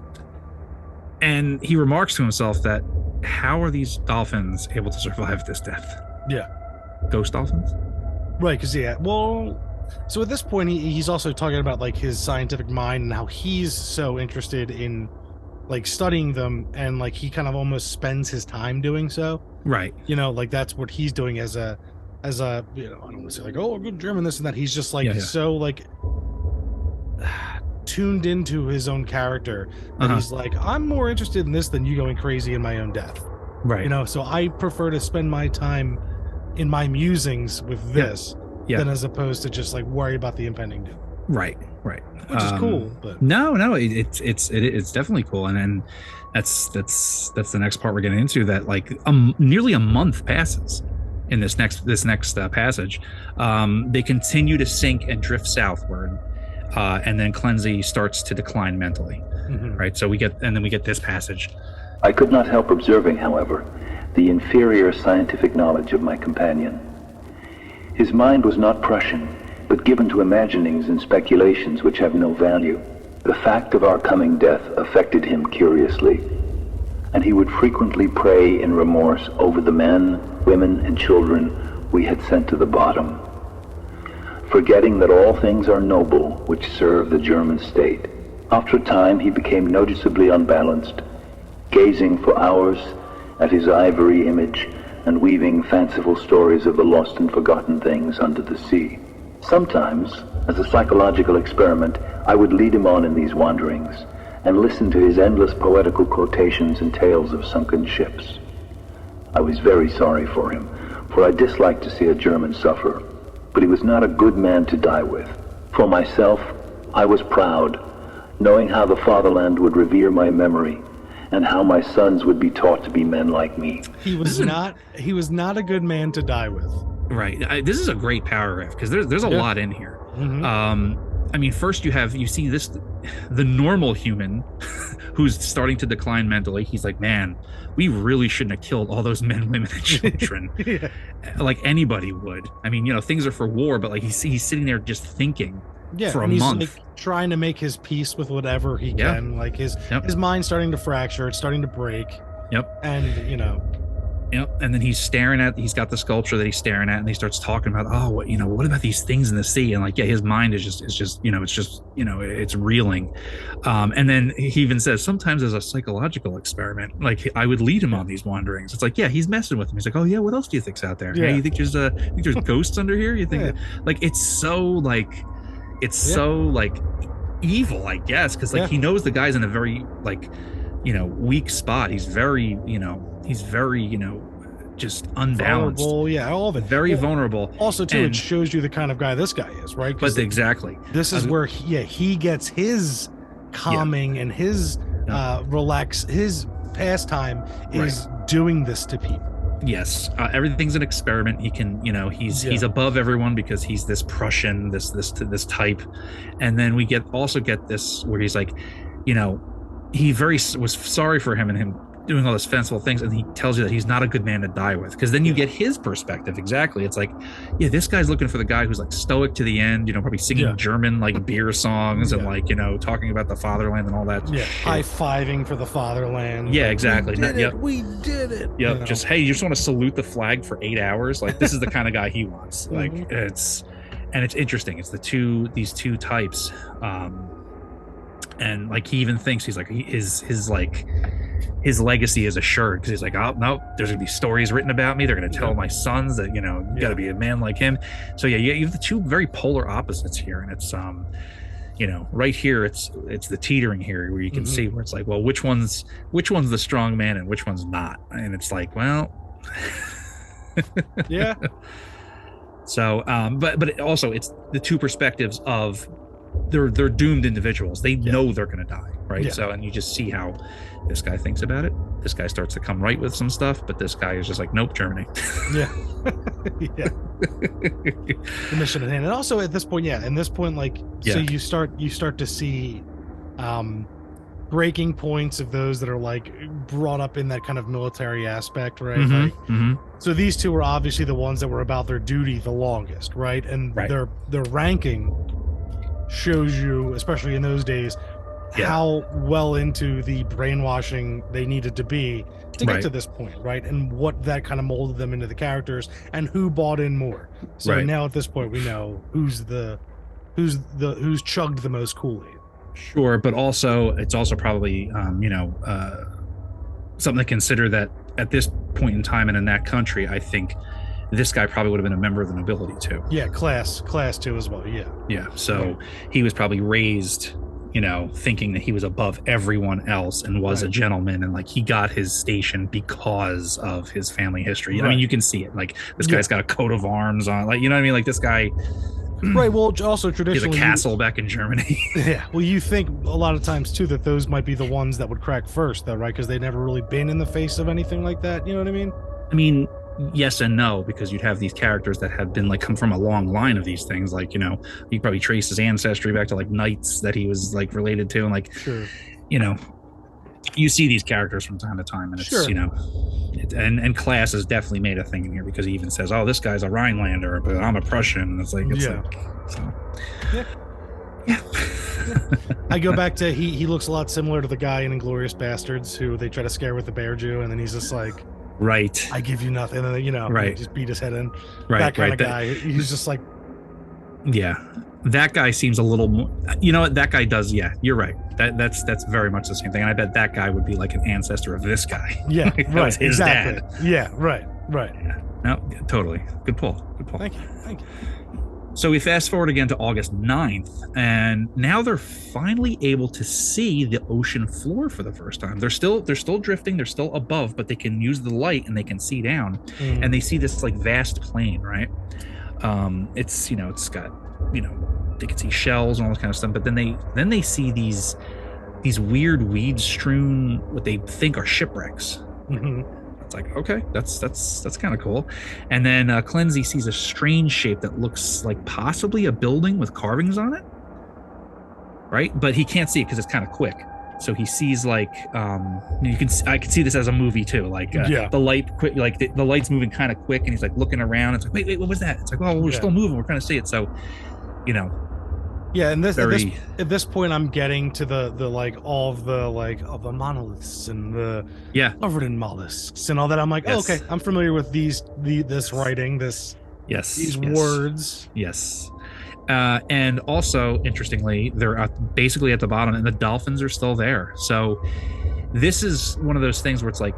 Speaker 2: And he remarks to himself that how are these dolphins able to survive this death?
Speaker 3: Yeah.
Speaker 2: Ghost dolphins?
Speaker 3: Right, because so at this point he's also talking about like his scientific mind and how he's so interested in like studying them, and like he kind of almost spends his time doing so.
Speaker 2: Right.
Speaker 3: Like that's what he's doing as a I don't want to say like, oh, good German, this and that. He's just like so like tuned into his own character that he's like, I'm more interested in this than you going crazy in my own death.
Speaker 2: Right.
Speaker 3: So I prefer to spend my time in my musings with this than as opposed to just like worry about the impending doom.
Speaker 2: Right.
Speaker 3: Which is cool, but
Speaker 2: no, it's definitely cool, and that's the next part we're getting into. That like nearly a month passes in this next passage. They continue to sink and drift southward, and then Clancy starts to decline mentally. Right. So we get this passage.
Speaker 4: I could not help observing, however, the inferior scientific knowledge of my companion. His mind was not Prussian, but given to imaginings and speculations which have no value. The fact of our coming death affected him curiously, and he would frequently pray in remorse over the men, women, and children we had sent to the bottom, forgetting that all things are noble which serve the German state. After a time he became noticeably unbalanced, gazing for hours at his ivory image and weaving fanciful stories of the lost and forgotten things under the sea. Sometimes, as a psychological experiment, I would lead him on in these wanderings and listen to his endless poetical quotations and tales of sunken ships. I was very sorry for him, for I disliked to see a German suffer, but he was not a good man to die with. For myself, I was proud, knowing how the fatherland would revere my memory, and how my sons would be taught to be men like me.
Speaker 3: He was not a good man to die with.
Speaker 2: Right. This is a great paragraph because there's a lot in here. I mean, first you see this, the normal human who's starting to decline mentally. He's like, man, we really shouldn't have killed all those men, women, and children. Like anybody would. I mean, things are for war, but like he's sitting there just thinking for a month.
Speaker 3: Like trying to make his peace with whatever he can. Like his mind's starting to fracture. It's starting to break.
Speaker 2: Yep.
Speaker 3: And,
Speaker 2: Yep. And then he's got the sculpture that he's staring at, and he starts talking about, what about these things in the sea? And like, his mind is just it's reeling. And then he even says, sometimes as a psychological experiment, like I would lead him on these wanderings. It's like, he's messing with him. He's like, oh yeah, what else do you think's out there? Yeah. Hey, you think there's ghosts under here? You think like, it's so evil, I guess. Cause like, he knows the guy's in a very weak spot. He's very, just unbalanced.
Speaker 3: Vulnerable, all of it.
Speaker 2: Very vulnerable.
Speaker 3: Also, too, it shows you the kind of guy this guy is, right?
Speaker 2: But exactly.
Speaker 3: This is where he gets his calming and his his pastime is doing this to people.
Speaker 2: Yes, everything's an experiment. He can, he's above everyone because he's this Prussian, this type. And then we also get this where he's like, he was sorry for him and him doing all these fanciful things, and he tells you that he's not a good man to die with, because then you get his perspective. Exactly. It's like, this guy's looking for the guy who's like stoic to the end, probably singing German like beer songs and like talking about the fatherland and all that.
Speaker 3: High-fiving for the fatherland.
Speaker 2: Yeah, exactly.
Speaker 3: We did it.
Speaker 2: Yep. Just, hey, you just want to salute the flag for 8 hours? Like, this is the kind of guy he wants. Like, it's interesting. It's these two types. And like, he even thinks he's like, his legacy is assured, because he's like, oh no, there's gonna be stories written about me. They're gonna tell my sons that you got to be a man like him. So you have the two very polar opposites here, and it's right here it's the teetering here where you can see where it's like, well, which one's the strong man and which one's not, and it's like, well, So, but also it's the two perspectives of they're doomed individuals. They know they're going to die, right? Yeah. So, and you just see how this guy thinks about it. This guy starts to come right with some stuff, but this guy is just like, nope, Germany.
Speaker 3: The mission at hand. And also at this point, so you start to see breaking points of those that are like brought up in that kind of military aspect, right? So these two are obviously the ones that were about their duty the longest, right? And their ranking shows you, especially in those days, how well into the brainwashing they needed to be to get to this point, right? And what that kind of molded them into the characters and who bought in more. So now at this point we know who's chugged the most Kool-Aid.
Speaker 2: Sure, but also it's also probably something to consider that at this point in time and in that country, I think this guy probably would have been a member of the nobility too.
Speaker 3: Yeah, class too as well. Yeah.
Speaker 2: So he was probably raised, thinking that he was above everyone else and was a gentleman, and like he got his station because of his family history. I mean, you can see it. Like this guy's got a coat of arms on. Like, you know what I mean? Like this guy.
Speaker 3: Right. Well, also traditionally,
Speaker 2: he has a castle back in Germany.
Speaker 3: Yeah. Well, you think a lot of times too that those might be the ones that would crack first, though, right? Because they've never really been in the face of anything like that. You know what I mean?
Speaker 2: I mean, yes and no, because you'd have these characters that have been like come from a long line of these things. Like, you probably trace his ancestry back to like knights that he was like related to, and like, you see these characters from time to time, and it's and class has definitely made a thing in here because he even says, "Oh, this guy's a Rhinelander, but I'm a Prussian." And it's like,
Speaker 3: I go back to he looks a lot similar to the guy in Inglourious Bastards who they try to scare with the bear Jew, and then he's just like, I give you nothing, and then just beat his head in. That kind of guy. He's just like,
Speaker 2: that guy seems a little more. You know what? That guy does. Yeah, you're right. That's very much the same thing. And I bet that guy would be like an ancestor of this guy.
Speaker 3: Yeah,
Speaker 2: that was his dad.
Speaker 3: Yeah, right.
Speaker 2: Yeah. No, totally. Good pull.
Speaker 3: Thank you.
Speaker 2: So we fast forward again to August 9th, and now they're finally able to see the ocean floor for the first time. They're still drifting, they're still above, but they can use the light and they can see down, and they see this like vast plain, right? It's it's got they can see shells and all this kind of stuff, but then they see these weird weed strewn what they think are shipwrecks. It's like, okay, that's kind of cool. And then Clenzy sees a strange shape that looks like possibly a building with carvings on it, right? But he can't see it because it's kind of quick. So he sees like I can see this as a movie too, like the light quick, like the light's moving kind of quick, and he's like looking around. It's like, wait, what was that? It's like, oh, we're still moving, we're trying to see it. So
Speaker 3: and at this point I'm getting to the like all of the monoliths and the covered in mollusks and all that. I'm like, oh, okay, I'm familiar with this writing, these words.
Speaker 2: And also interestingly, they're basically at the bottom, and the dolphins are still there. So this is one of those things where it's like,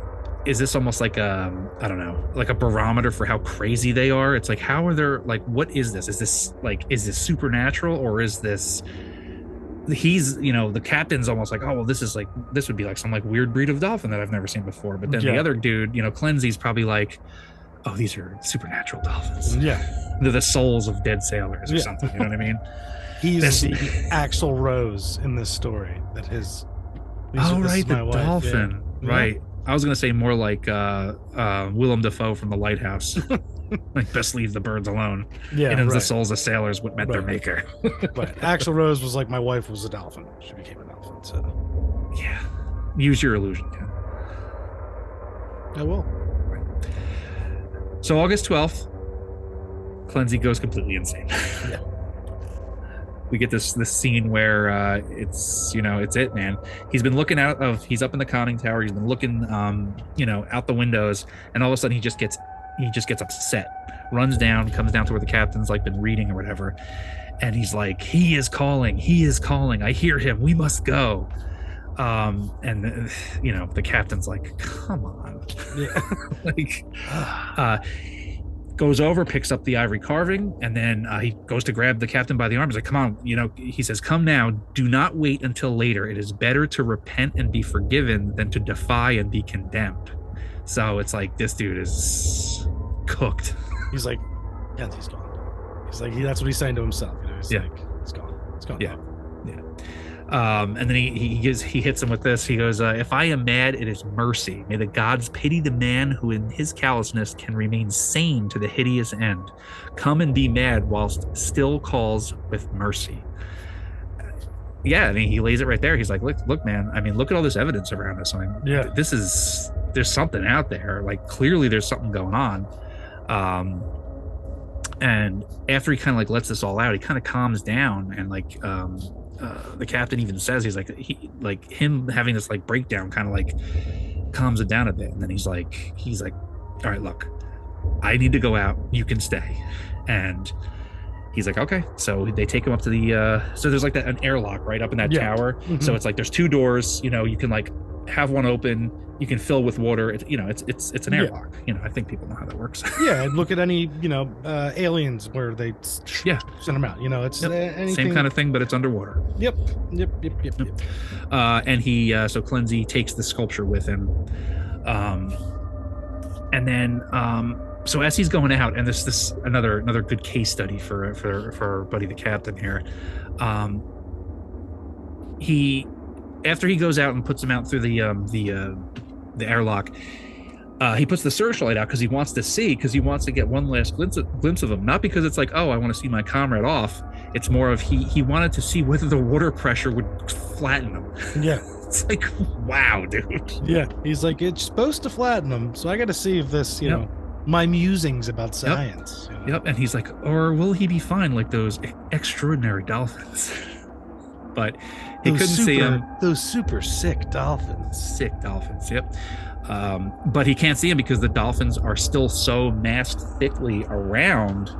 Speaker 2: is this almost like I don't know, like a barometer for how crazy they are? It's like, how are there, like, what is this? Is this supernatural, or is this, he's, the captain's almost like, oh, well, this would be like some like weird breed of dolphin that I've never seen before. But then the other dude, Clenzy's probably like, oh, these are supernatural dolphins.
Speaker 3: Yeah.
Speaker 2: They're the souls of dead sailors or something. You know what I mean?
Speaker 3: He's the Axl Rose in this story. That his.
Speaker 2: The dolphin. Yeah. Right. I was going to say more like Willem Dafoe from The Lighthouse. Like, best leave the birds alone. Yeah, and the souls of sailors what met their maker.
Speaker 3: But Axl Rose was like, my wife was a dolphin. She became a dolphin. So
Speaker 2: yeah, use your illusion, Ken.
Speaker 3: I will.
Speaker 2: Right. So August 12th, Clenzy goes completely insane.
Speaker 3: Yeah.
Speaker 2: We get this scene where it's it, man. He's been looking he's up in the conning tower. He's been looking out the windows, and all of a sudden he just gets upset, runs down, comes down to where the captain's like been reading or whatever, and he's like, he is calling, I hear him, we must go. And the captain's like, come on.
Speaker 3: Yeah.
Speaker 2: Goes over, picks up the ivory carving, and then he goes to grab the captain by the arm. He's like, come on, he says, come now, do not wait until later. It is better to repent and be forgiven than to defy and be condemned. So it's like, this dude is cooked.
Speaker 3: He's like, he's gone. He's like, that's what he's saying to himself. He's like, it's gone.
Speaker 2: Yeah. And then he hits him with this. He goes, if I am mad, it is mercy. May the gods pity the man who in his callousness can remain sane to the hideous end. Come and be mad whilst still calls with mercy. Yeah, I mean, he lays it right there. He's like, look, man, I mean, look at all this evidence around us. I mean, there's something out there. Like, clearly there's something going on. And after he kind of like lets this all out, he kind of calms down, and like the captain even says, he's like, him having this like breakdown kind of like calms it down a bit, and then he's like, all right, look, I need to go out, you can stay. And he's like, okay. So they take him up to the so there's like an airlock right up in that tower. Mm-hmm. So it's like there's 2 doors, you know, you can like have one open, you can fill with water. It's an airlock. You know, I think people know how that works.
Speaker 3: Yeah, and look at any, you know, aliens where they send them out. You know, it's anything.
Speaker 2: Same kind of thing, but it's underwater.
Speaker 3: Yep.
Speaker 2: And he so Clancy takes the sculpture with him, and then so as he's going out, and this another good case study for our buddy the captain here, after he goes out and puts him out through the airlock, he puts the searchlight out because he wants to get one last glimpse of him. Not because it's like, oh, I want to see my comrade off. It's more of he wanted to see whether the water pressure would flatten him.
Speaker 3: Yeah.
Speaker 2: It's like, wow, dude.
Speaker 3: Yeah. He's like, it's supposed to flatten him, so I got to see if this, you know, my musings about science.
Speaker 2: Yep. You know? And he's like, or will he be fine like those extraordinary dolphins? But he couldn't see him.
Speaker 3: Those super sick dolphins.
Speaker 2: Yep. But he can't see him because the dolphins are still so massed thickly around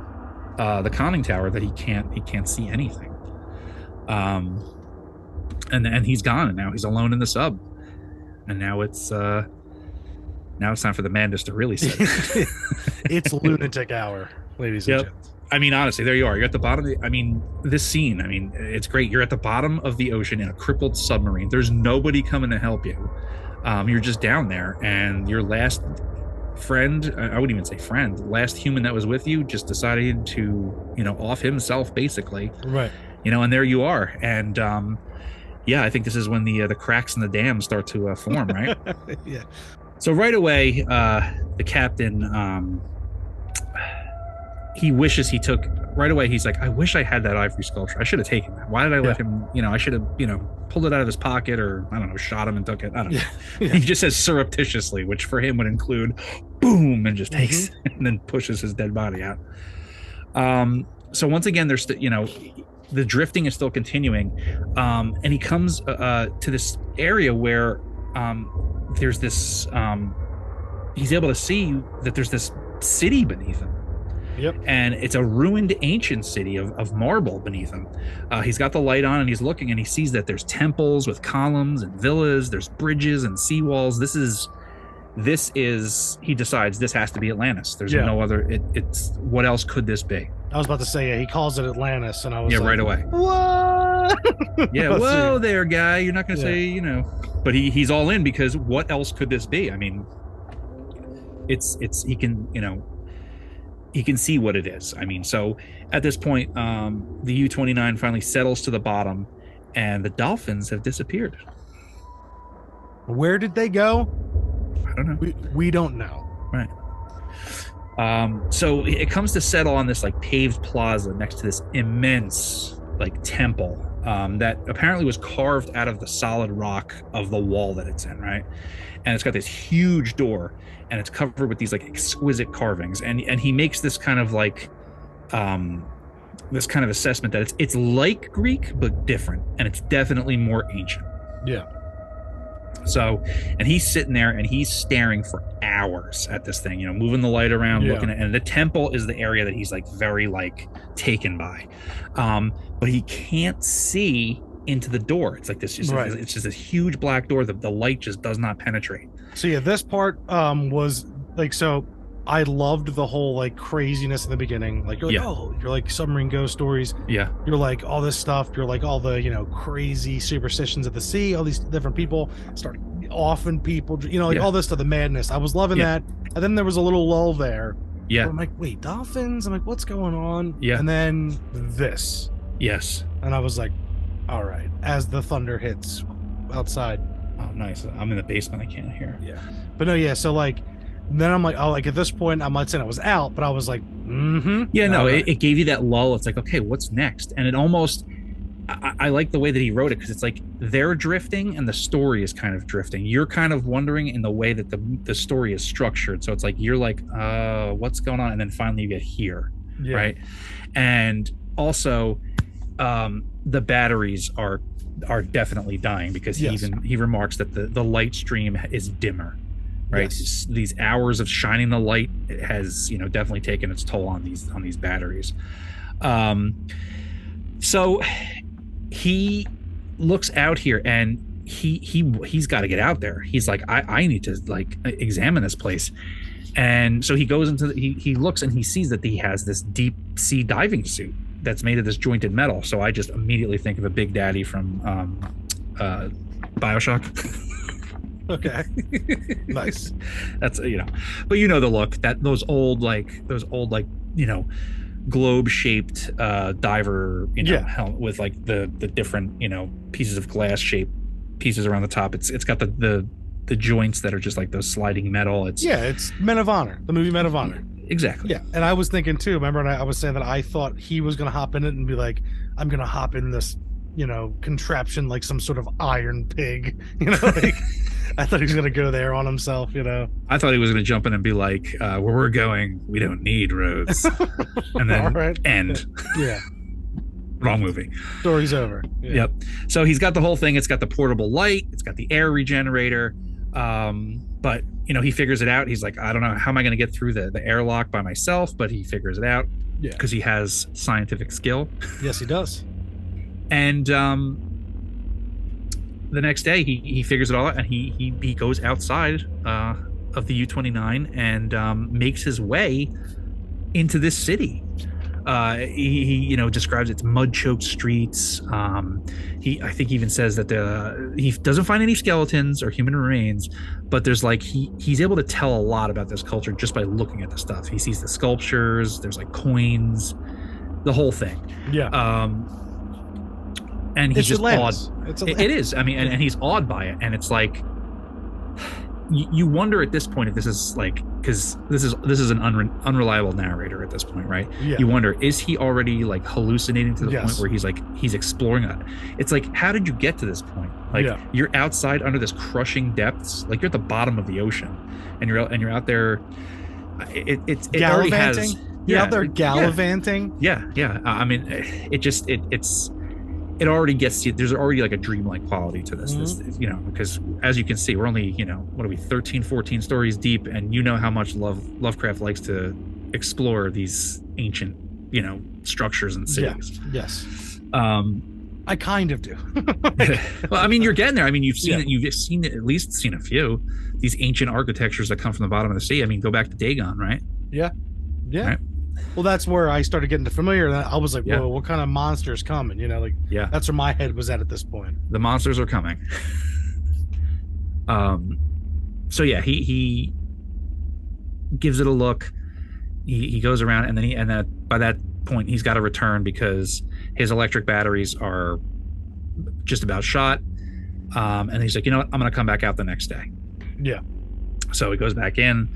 Speaker 2: the conning tower that he can't see anything. And he's gone, and now he's alone in the sub. And now it's time for the madness to really set in.
Speaker 3: It's lunatic hour, ladies and gents.
Speaker 2: I mean, honestly, there you are. You're at the bottom of this scene, it's great. You're at the bottom of the ocean in a crippled submarine. There's nobody coming to help you. You're just down there, and your last friend, I wouldn't even say friend, last human that was with you just decided to, you know, off himself, basically. Right. You know, and there you are. And, I think this is when the cracks in the dam start to form, right? Yeah. So right away, the captain, he wishes he took right away. He's like, I wish I had that ivory sculpture. I should have taken that. Why did I let him, you know, I should have, you know, pulled it out of his pocket, or I don't know, shot him and took it. I don't know. He just says surreptitiously, which for him would include boom, and just takes and then pushes his dead body out. So once again, there's, you know, the drifting is still continuing. And he comes to this area where there's this, he's able to see that there's this city beneath him. Yep. And it's a ruined ancient city of marble beneath him. He's got the light on, and he's looking, and he sees that there's temples with columns and villas. There's bridges and seawalls. This is he decides this has to be Atlantis. There's no other. It's what else could this be?
Speaker 3: I was about to say, he calls it Atlantis, and I was
Speaker 2: right away.
Speaker 3: What?
Speaker 2: Yeah, whoa there, guy. You're not going to say, you know, but he's all in, because what else could this be? I mean, it's he can, you know, he can see what it is. I mean, so at this point, the U-29 finally settles to the bottom, and the dolphins have disappeared.
Speaker 3: Where did they go?
Speaker 2: I don't know.
Speaker 3: We don't know.
Speaker 2: Right. So it comes to settle on this like paved plaza next to this immense like temple that apparently was carved out of the solid rock of the wall that it's in, right? And it's got this huge door, and it's covered with these like exquisite carvings. And he makes this kind of like this kind of assessment that it's like Greek but different, and it's definitely more ancient.
Speaker 3: Yeah.
Speaker 2: So, and he's sitting there and he's staring for hours at this thing, you know, moving the light around, looking at, and the temple is the area that he's like very like taken by. But he can't see into the door. It's like this, it's just this huge black door that the light just does not penetrate.
Speaker 3: So yeah, this part was like, so I loved the whole like craziness in the beginning. Like, you're like, oh, you're like submarine ghost stories.
Speaker 2: Yeah.
Speaker 3: You're like all this stuff. You're like all the, you know, crazy superstitions of the sea, all these different people start offing people, you know, like all this stuff, the madness. I was loving that. And then there was a little lull there.
Speaker 2: Yeah.
Speaker 3: I'm like, wait, dolphins? I'm like, what's going on?
Speaker 2: Yeah.
Speaker 3: And then this.
Speaker 2: Yes.
Speaker 3: And I was like, all right, as the thunder hits outside.
Speaker 2: Oh, nice. I'm in the basement. I can't hear.
Speaker 3: Yeah. But no, yeah. So like, then I'm like, oh, like at this point, I'm not saying I was out, but I was like,
Speaker 2: Yeah, no, it gave you that lull. It's like, okay, what's next? And it almost, I like the way that he wrote it, because it's like they're drifting and the story is kind of drifting. You're kind of wondering in the way that the story is structured. So it's like, you're like, what's going on? And then finally you get here, right? And also, the batteries are definitely dying, because he remarks that the light stream is dimmer, right?
Speaker 3: Yes.
Speaker 2: These hours of shining the light has definitely taken its toll on these batteries. So he looks out here, and he's got to get out there. He's like, I need to like examine this place. And so he goes into he looks, and he sees that he has this deep sea diving suit that's made of this jointed metal. So I just immediately think of a Big Daddy from BioShock.
Speaker 3: Okay. Nice.
Speaker 2: That's but the look, that those old globe shaped diver helmet with like the different pieces of glass shaped pieces around the top. It's got the joints that are just like those sliding metal. It's
Speaker 3: Men of Honor, the movie Men of Honor.
Speaker 2: Exactly.
Speaker 3: Yeah, and I was thinking too, remember, and I was saying that I thought he was gonna hop in it and be like, I'm gonna hop in this contraption like some sort of iron pig, like I thought he was gonna go there on himself.
Speaker 2: I thought he was gonna jump in and be like, where we're going, we don't need roads. And then end.
Speaker 3: Yeah.
Speaker 2: Wrong movie.
Speaker 3: Story's over. Yeah.
Speaker 2: Yep. So he's got the whole thing. It's got the portable light. It's got the air regenerator. But he figures it out. He's like, I don't know, how am I going to get through the airlock by myself? But he figures it out. Yeah. Because he has scientific skill.
Speaker 3: Yes, he does.
Speaker 2: And the next day he figures it all out, and he goes outside of the U-29 and makes his way into this city. He describes its mud-choked streets. I think he even says that he doesn't find any skeletons or human remains, but there's like he's able to tell a lot about this culture just by looking at the stuff. He sees the sculptures, there's like coins, the whole thing.
Speaker 3: Yeah.
Speaker 2: And he's just awed. It is. I mean, and he's awed by it, and it's like you wonder at this point if this is like, because this is an unreliable narrator at this point, right?
Speaker 3: Yeah.
Speaker 2: You wonder, is he already like hallucinating to the point where he's exploring it? It's like, how did you get to this point? Like you're outside under this crushing depths, like you're at the bottom of the ocean, and you're out there. It already has.
Speaker 3: You're out there gallivanting.
Speaker 2: Yeah. I mean, it already gets you. There's already like a dreamlike quality to this. This, because as you can see, we're only, what are we, 13, 14 stories deep, and how much Lovecraft likes to explore these ancient, structures and cities.
Speaker 3: Yes. I kind of do.
Speaker 2: Well, I mean, you're getting there. I mean, you've seen at least seen a few these ancient architectures that come from the bottom of the sea. I mean, go back to Dagon, right?
Speaker 3: Yeah.
Speaker 2: Right?
Speaker 3: Well, that's where I started getting familiar. I was like, whoa, what kind of monsters coming? That's where my head was at this point.
Speaker 2: The monsters are coming. So yeah, he gives it a look. He goes around, and then by that point he's got to return because his electric batteries are just about shot. And he's like, you know what, I'm gonna come back out the next day.
Speaker 3: Yeah.
Speaker 2: So he goes back in,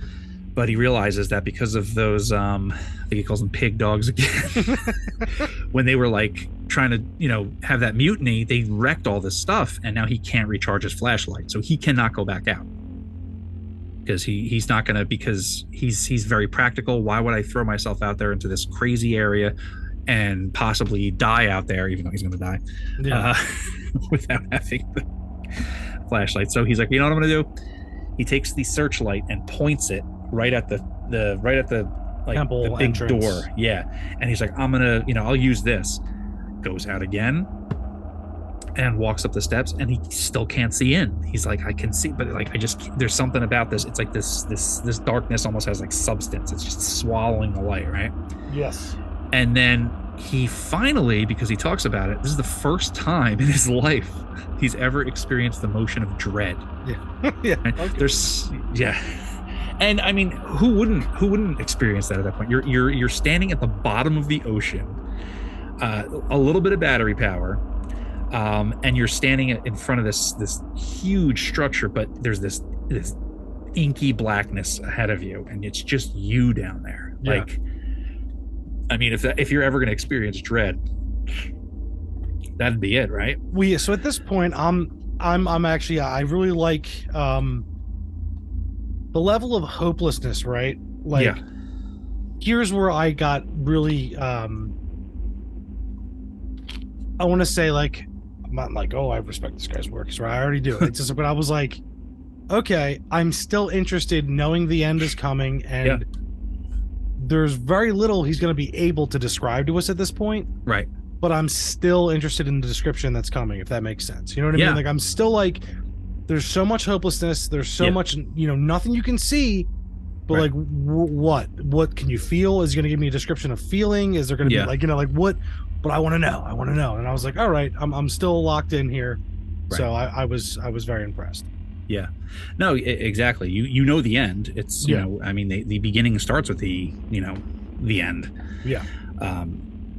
Speaker 2: but he realizes that because of those I think he calls them pig dogs again, when they were like trying to have that mutiny, they wrecked all this stuff, and now he can't recharge his flashlight, so he cannot go back out because he's not gonna, because he's very practical. Why would I throw myself out there into this crazy area and possibly die out there, even though he's gonna die without having the flashlight? So he's like, you know what I'm gonna do? He takes the searchlight and points it right at the like
Speaker 3: temple
Speaker 2: the big
Speaker 3: entrance
Speaker 2: door. Yeah. And he's like, I'm gonna, I'll use this. Goes out again and walks up the steps, and he still can't see in. He's like, I can see, but like there's something about this. It's like this darkness almost has like substance. It's just swallowing the light, right?
Speaker 3: Yes.
Speaker 2: And then he finally, because he talks about it, this is the first time in his life he's ever experienced the motion of dread.
Speaker 3: Yeah. Yeah.
Speaker 2: Right?
Speaker 3: Okay.
Speaker 2: And I mean, who wouldn't experience that at that point? You're standing at the bottom of the ocean, a little bit of battery power, and you're standing in front of this huge structure, but there's this inky blackness ahead of you, and it's just you down there.
Speaker 3: Yeah.
Speaker 2: Like, I mean, if you're ever going to experience dread, that'd be it, right?
Speaker 3: So at this point, I'm actually, I really like the level of hopelessness, right? Like, here's where I got really I want to say, like, I'm not like, oh, I respect this guy's work, so I already do. It's just, but I was like, okay, I'm still interested knowing the end is coming, and there's very little he's going to be able to describe to us at this point.
Speaker 2: Right.
Speaker 3: But I'm still interested in the description that's coming, if that makes sense. You know what I mean? Like, I'm still like, there's so much hopelessness. There's so much, nothing you can see. But like, what can you feel? Is he going to give me a description of feeling? Is there going to be like, like what? But I want to know. And I was like, all right, I'm still locked in here. Right. So I was very impressed.
Speaker 2: Yeah, no, exactly. You know the end. It's I mean the beginning starts with the the end. Yeah.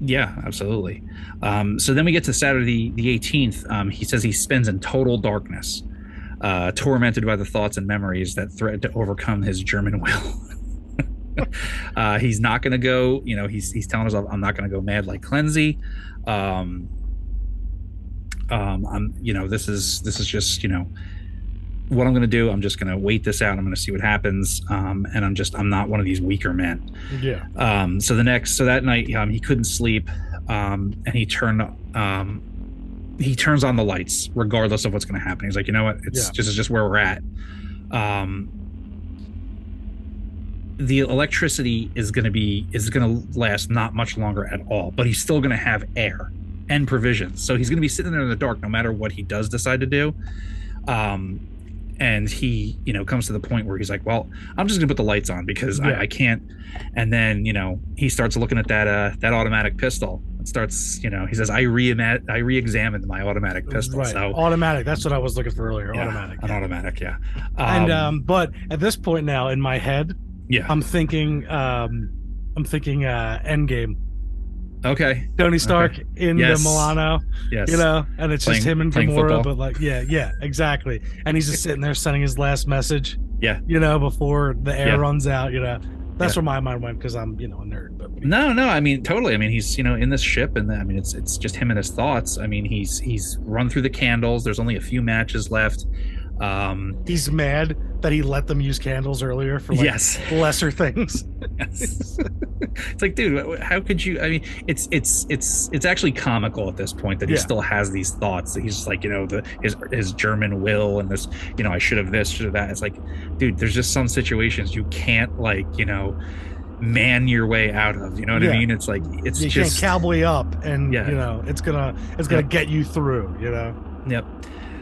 Speaker 2: Yeah, absolutely. So then we get to Saturday the 18th. He says he spends in total darkness, tormented by the thoughts and memories that threaten to overcome his German will. He's not going to go. He's telling himself, "I'm not going to go mad like Cleansey." I'm. This is just what I'm going to do. I'm just going to wait this out. I'm going to see what happens. And I'm not one of these weaker men. Yeah. So that night, he couldn't sleep. And he turns on the lights regardless of what's going to happen. He's like, you know what? This is just where we're at. The electricity is going to last not much longer at all, but he's still going to have air and provisions. So he's going to be sitting there in the dark no matter what he does decide to do. And he, comes to the point where he's like, well, I'm just gonna put the lights on because I can't. And then, he starts looking at that automatic pistol. It starts, he says, I re-examined my automatic pistol.
Speaker 3: Right.
Speaker 2: So
Speaker 3: automatic. That's what I was looking for earlier. Automatic.
Speaker 2: An automatic. Yeah.
Speaker 3: But at this point now in my head, I'm thinking Endgame.
Speaker 2: Okay.
Speaker 3: Tony Stark in the Milano,
Speaker 2: yes.
Speaker 3: And it's just him and Gamora,
Speaker 2: football.
Speaker 3: but exactly. And he's just sitting there sending his last message, before the air runs out, That's where my mind went because I'm, a nerd. But
Speaker 2: no, I mean, totally. I mean, he's, in this ship, and I mean, it's just him and his thoughts. I mean, he's run through the candles. There's only a few matches left.
Speaker 3: He's mad that he let them use candles earlier for lesser things.
Speaker 2: Yes. It's like, dude, how could you? I mean, it's actually comical at this point that he still has these thoughts. That he's just like, his German will and this, I should have this, should have that. It's like, dude, there's just some situations you can't man your way out of. You know what I mean? It's like you
Speaker 3: can't cowboy up and it's gonna get you through.
Speaker 2: Yep.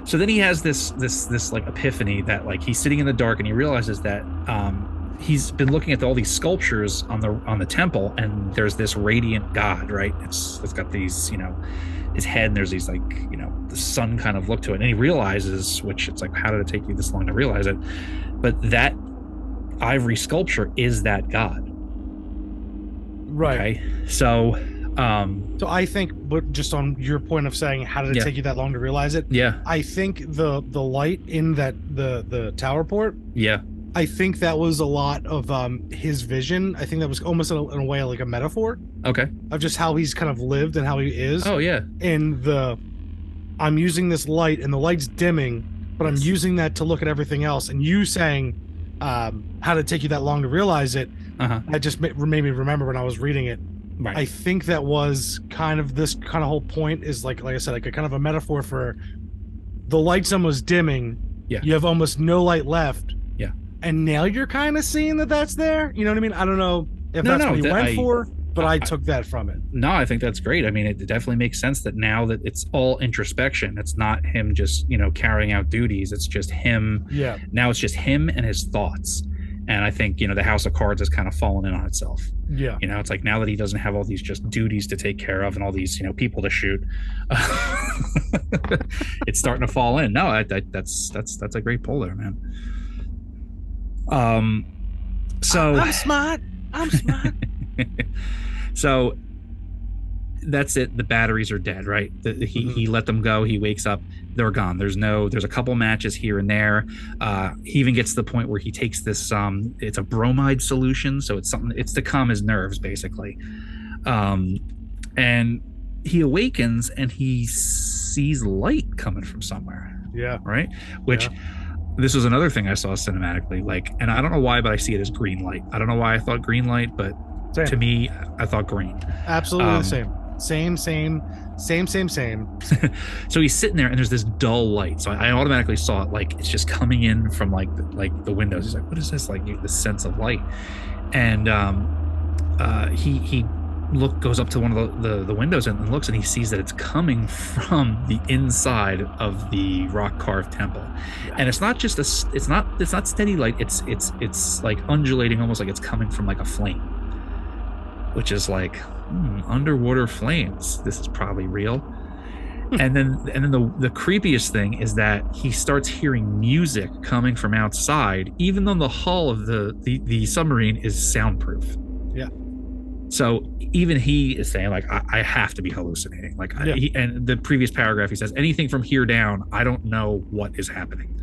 Speaker 2: So then he has this like epiphany that like he's sitting in the dark and he realizes that he's been looking at all these sculptures on the temple, and there's this radiant god, right? It's got these, his head, and there's these like, the sun kind of look to it, and he realizes, which it's like, how did it take you this long to realize it? But that ivory sculpture is that god.
Speaker 3: Right.
Speaker 2: Okay? So
Speaker 3: I think, but just on your point of saying, how did it take you that long to realize it?
Speaker 2: Yeah.
Speaker 3: I think the light in that the tower port.
Speaker 2: Yeah.
Speaker 3: I think that was a lot of his vision. I think that was almost in a way like a metaphor.
Speaker 2: Okay.
Speaker 3: Of just how he's kind of lived and how he is.
Speaker 2: Oh yeah.
Speaker 3: And I'm using this light, and the light's dimming, but I'm using that to look at everything else. And you saying, how did it take you that long to realize it? That just made me remember when I was reading it. Right. I think that was kind of this kind of whole point is like I said, like a kind of a metaphor for the light's almost dimming. Yeah. You have almost no light left. Yeah. And now you're kind of seeing that that's there. You know what I mean? I don't know if that's what he went for, but I took that from it.
Speaker 2: No, I think that's great. I mean, it definitely makes sense that now that it's all introspection, it's not him just, carrying out duties. It's just him. Yeah. Now it's just him and his thoughts. And I think, the House of Cards has kind of fallen in on itself. Yeah. It's like now that he doesn't have all these just duties to take care of and all these, people to shoot, it's starting to fall in. No, that's a great pull there, man. So
Speaker 3: I'm smart.
Speaker 2: So that's it. The batteries are dead, right? He let them go. He wakes up. They're gone. There's a couple matches here and there. He even gets to the point where he takes this, it's a bromide solution. So it's to calm his nerves, basically. And he awakens and he sees light coming from somewhere.
Speaker 3: Yeah.
Speaker 2: Right. Which this was another thing I saw cinematically, and I don't know why, but I see it as green light. I don't know why I thought green light, but to me, I thought green.
Speaker 3: Absolutely the same. Same.
Speaker 2: So he's sitting there, and there's this dull light. So I automatically saw it, like it's just coming in from like the windows. He's like, "What is this?" Like this sense of light, and he goes up to one of the windows and looks, and he sees that it's coming from the inside of the rock carved temple. And it's not just it's not steady light. It's like undulating, almost like it's coming from like a flame, which is like underwater flames. This is probably real. And then the creepiest thing is that he starts hearing music coming from outside, even though the hull of the submarine is soundproof.
Speaker 3: Yeah.
Speaker 2: So even he is saying, like, I have to be hallucinating. Like, and the previous paragraph, he says, anything from here down, I don't know what is happening.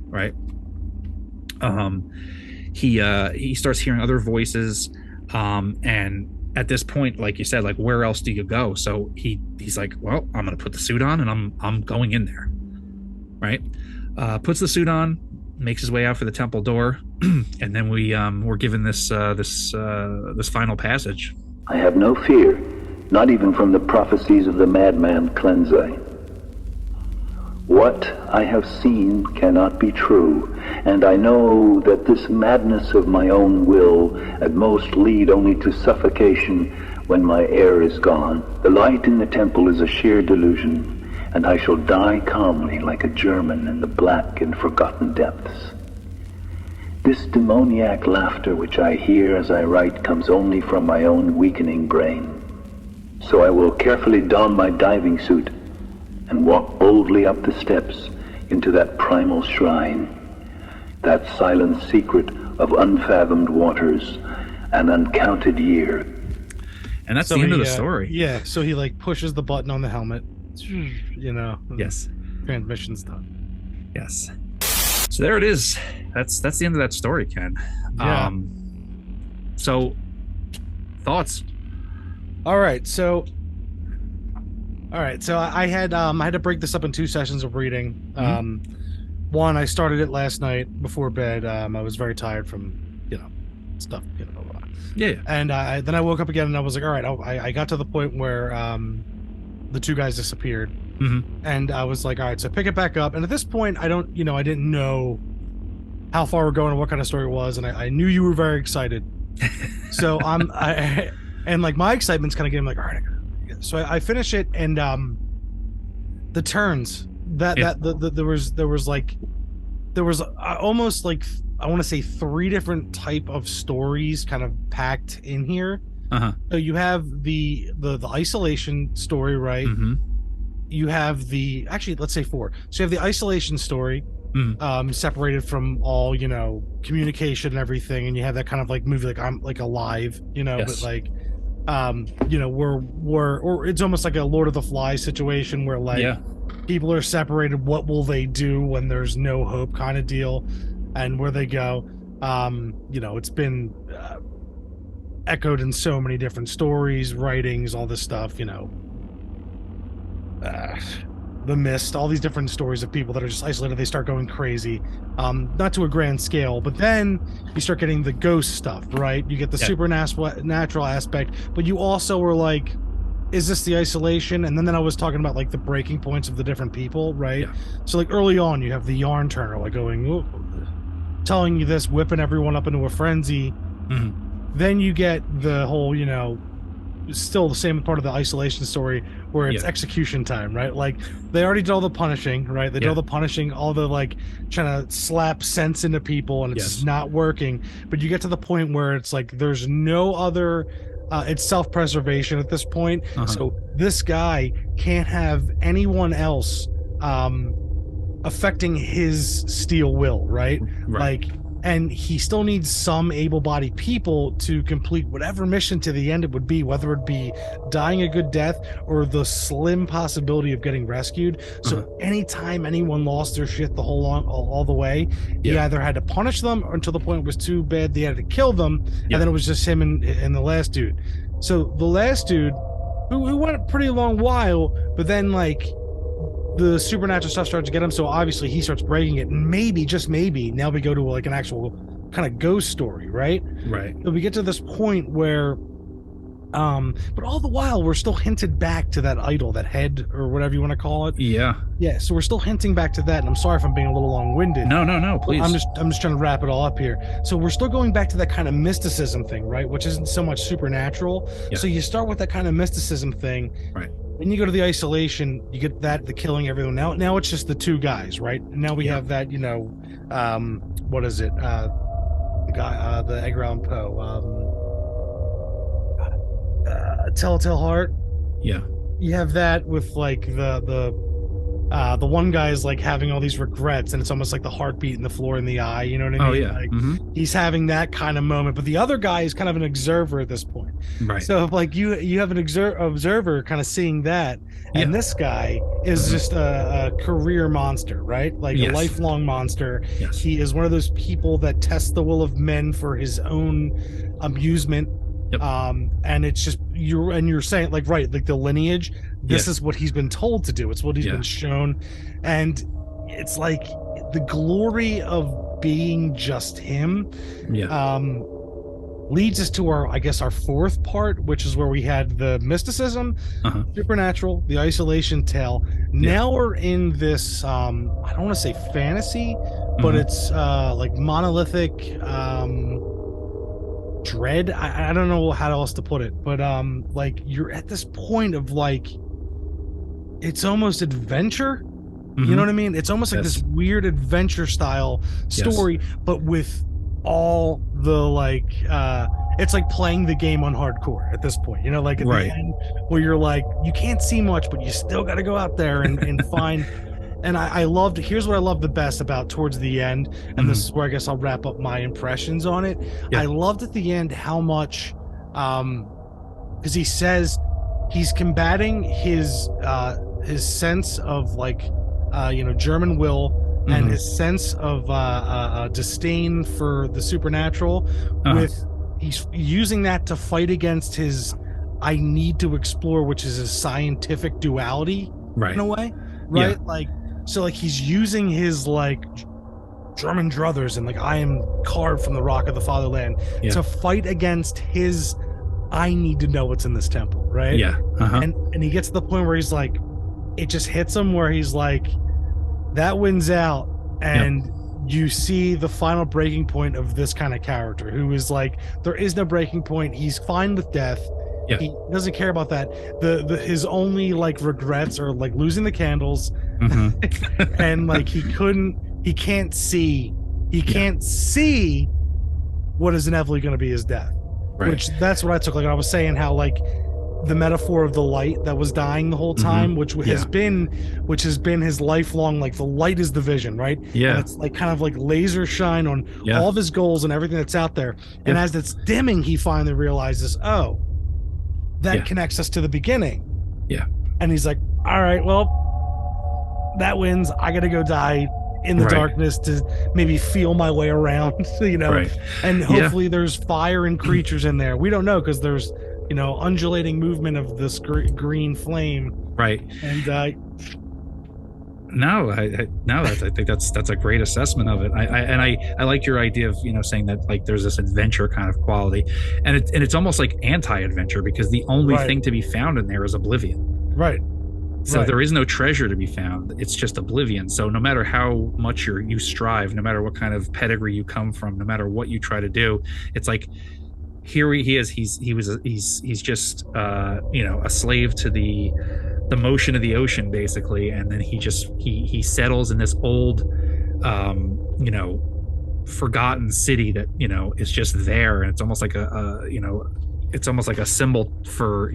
Speaker 2: Right. He starts hearing other voices. And at this point, like you said, like, where else do you go? So he's like, well, I'm going to put the suit on, and I'm going in there. Right. Puts the suit on, makes his way out for the temple door. And then we're given this final passage.
Speaker 4: I have no fear, not even from the prophecies of the madman Cleansei. What I have seen cannot be true, and I know that this madness of my own will at most lead only to suffocation when my air is gone. The light in the temple is a sheer delusion, and I shall die calmly like a German in the black and forgotten depths. This demoniac laughter which I hear as I write comes only from my own weakening brain. So I will carefully don my diving suit and walk boldly up the steps into that primal shrine, that silent secret of unfathomed waters, an uncounted year.
Speaker 2: And that's the end of the story.
Speaker 3: Yeah, so he like pushes the button on the helmet, you know.
Speaker 2: Yes.
Speaker 3: Transmission's done.
Speaker 2: Yes. So there it is. That's the end of that story, Ken.
Speaker 3: Yeah.
Speaker 2: So thoughts?
Speaker 3: All right. So I had to break this up in 2 sessions of reading. One, I started it last night before bed. I was very tired from, stuff,
Speaker 2: Yeah.
Speaker 3: And then I woke up again and I was like, all right, I got to the point where the 2 guys disappeared. And I was like, all right, so pick it back up. And at this point, I didn't know how far we're going and what kind of story it was. And I knew you were very excited. So my excitement's kind of getting like, all right, so I finish it, and the turns there was almost like, I want to say 3 different type of stories kind of packed in here. So you have the isolation story, right? You have let's say 4. So you have the isolation story, separated from all, communication and everything, and you have that kind of like movie, like I'm like alive,
Speaker 2: Yes.
Speaker 3: but like or it's almost like a Lord of the Flies situation where like people are separated. What will they do when there's no hope, kind of deal, and where they go. It's been echoed in so many different stories, writings, all this stuff. The Mist, all these different stories of people that are just isolated. They start going crazy, not to a grand scale, but then you start getting the ghost stuff, right? You get the supernatural aspect, but you also were like, is this the isolation? And then I was talking about like the breaking points of the different people, right? So like early on, you have the yarn turner, like going, telling you this, whipping everyone up into a frenzy. Then you get the whole, still the same part of the isolation story where it's execution time, right? Like they already did all the punishing, right? They did all the punishing, all the like trying to slap sense into people, and it's not working. But you get to the point where it's like there's no other it's self-preservation at this point. So this guy can't have anyone else affecting his steel will, right? Like, and he still needs some able-bodied people to complete whatever mission to the end it would be, whether it be dying a good death or the slim possibility of getting rescued. So anytime anyone lost their shit all the way, he either had to punish them until the point it was too bad they had to kill them, and then it was just him and the last dude. So the last dude, who went a pretty long while, but then like the supernatural stuff starts to get him, so obviously he starts breaking it, and maybe, just maybe, now we go to like an actual kind of ghost story, right?
Speaker 2: Right.
Speaker 3: So we get to this point where But all the while, we're still hinted back to that idol, that head, or whatever you want to call it.
Speaker 2: Yeah.
Speaker 3: Yeah, so we're still hinting back to that, and I'm sorry if I'm being a little long-winded.
Speaker 2: No, please.
Speaker 3: I'm just trying to wrap it all up here. So we're still going back to that kind of mysticism thing, right? Which isn't so much supernatural.
Speaker 2: Yeah.
Speaker 3: So you start with that kind of mysticism thing.
Speaker 2: Right.
Speaker 3: Then you go to the isolation, you get that, the killing everyone. Now it's just the two guys, right? And now we have that, what is it? The guy, the Edgar Allan Poe. Telltale Heart.
Speaker 2: Yeah.
Speaker 3: You have that with like the one guy is like having all these regrets, and it's almost like the heartbeat in the floor in the eye. You know what I mean?
Speaker 2: Oh yeah.
Speaker 3: Like, he's having that kind of moment, but the other guy is kind of an observer at this point.
Speaker 2: Right.
Speaker 3: So like you have an observer kind of seeing that, and this guy is just a career monster, right? Like a lifelong monster.
Speaker 2: Yes.
Speaker 3: He is one of those people that tests the will of men for his own amusement.
Speaker 2: Yep.
Speaker 3: And it's just you're saying like, right, like the lineage, this is what he's been told to do. It's what he's been shown. And it's like the glory of being just him. Yeah. Leads us to our fourth part, which is where we had the mysticism, supernatural, the isolation tale. Now we're in this, I don't want to say fantasy, but it's like monolithic, dread. I don't know how else to put it, but like you're at this point of like, it's almost adventure. You know what I mean? It's almost like this weird adventure style story, but with all the like it's like playing the game on hardcore at this point, like at the end where you're like, you can't see much, but you still got to go out there and find. And I loved, here's what I love the best about towards the end, and this is where I guess I'll wrap up my impressions on it. I loved at the end how much, because he says he's combating his sense of like, German will and his sense of disdain for the supernatural with, he's using that to fight against his, I need to explore, which is his scientific duality in a way, right? Like, so like he's using his like German druthers and like I am carved from the rock of the fatherland to fight against his I need to know what's in this temple, right? And he gets to the point where he's like, it just hits him where he's like, that wins out, and you see the final breaking point of this kind of character who is like, there is no breaking point, he's fine with death. He doesn't care about that. His only like regrets are like losing the candles, and like he can't see what is inevitably going to be his death. Which that's what I took. Like I was saying, how like the metaphor of the light that was dying the whole time, which has been his lifelong, like the light is the vision, right? And it's like kind of like laser shine on all of his goals and everything that's out there. And as it's dimming, he finally realizes, that connects us to the beginning. And he's like, all right, well, that wins. I gotta go die in the darkness to maybe feel my way around, and hopefully there's fire and creatures in there. We don't know, because there's undulating movement of this green flame, and
Speaker 2: I think that's a great assessment of it. I like your idea of saying that like there's this adventure kind of quality, and it's almost like anti-adventure, because the only thing to be found in there is oblivion. So there is no treasure to be found. It's just oblivion. So no matter how much you strive, no matter what kind of pedigree you come from, no matter what you try to do, it's like here he is. He's just a slave to the motion of the ocean, basically, and then he settles in this old forgotten city that is just there, and it's almost like it's almost like a symbol for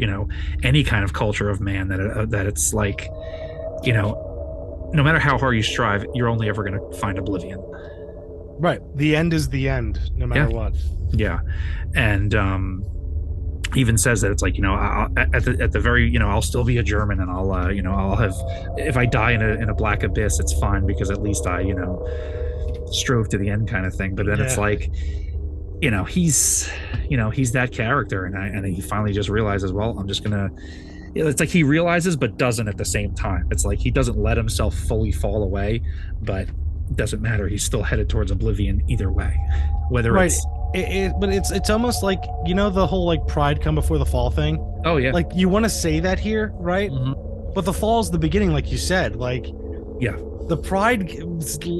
Speaker 2: any kind of culture of man, that it's like no matter how hard you strive, you're only ever going to find oblivion.
Speaker 3: The end is the end, no matter what. And he even says that it's like at the very I'll still be a German, and I'll have, if I die in a black abyss, it's fine, because at least I strove to the end, kind of thing. But then it's like he's that character, and he finally just realizes, well, I'm just gonna, it's like he realizes but doesn't at the same time. It's like he doesn't let himself fully fall away, but it doesn't matter, he's still headed towards oblivion either way, whether it's But it's almost like, you know, the whole like pride come before the fall thing.
Speaker 2: Oh yeah.
Speaker 3: Like you want to say that here, right?
Speaker 2: Mhm.
Speaker 3: But the fall's the beginning, like you said. Like,
Speaker 2: Yeah.
Speaker 3: the pride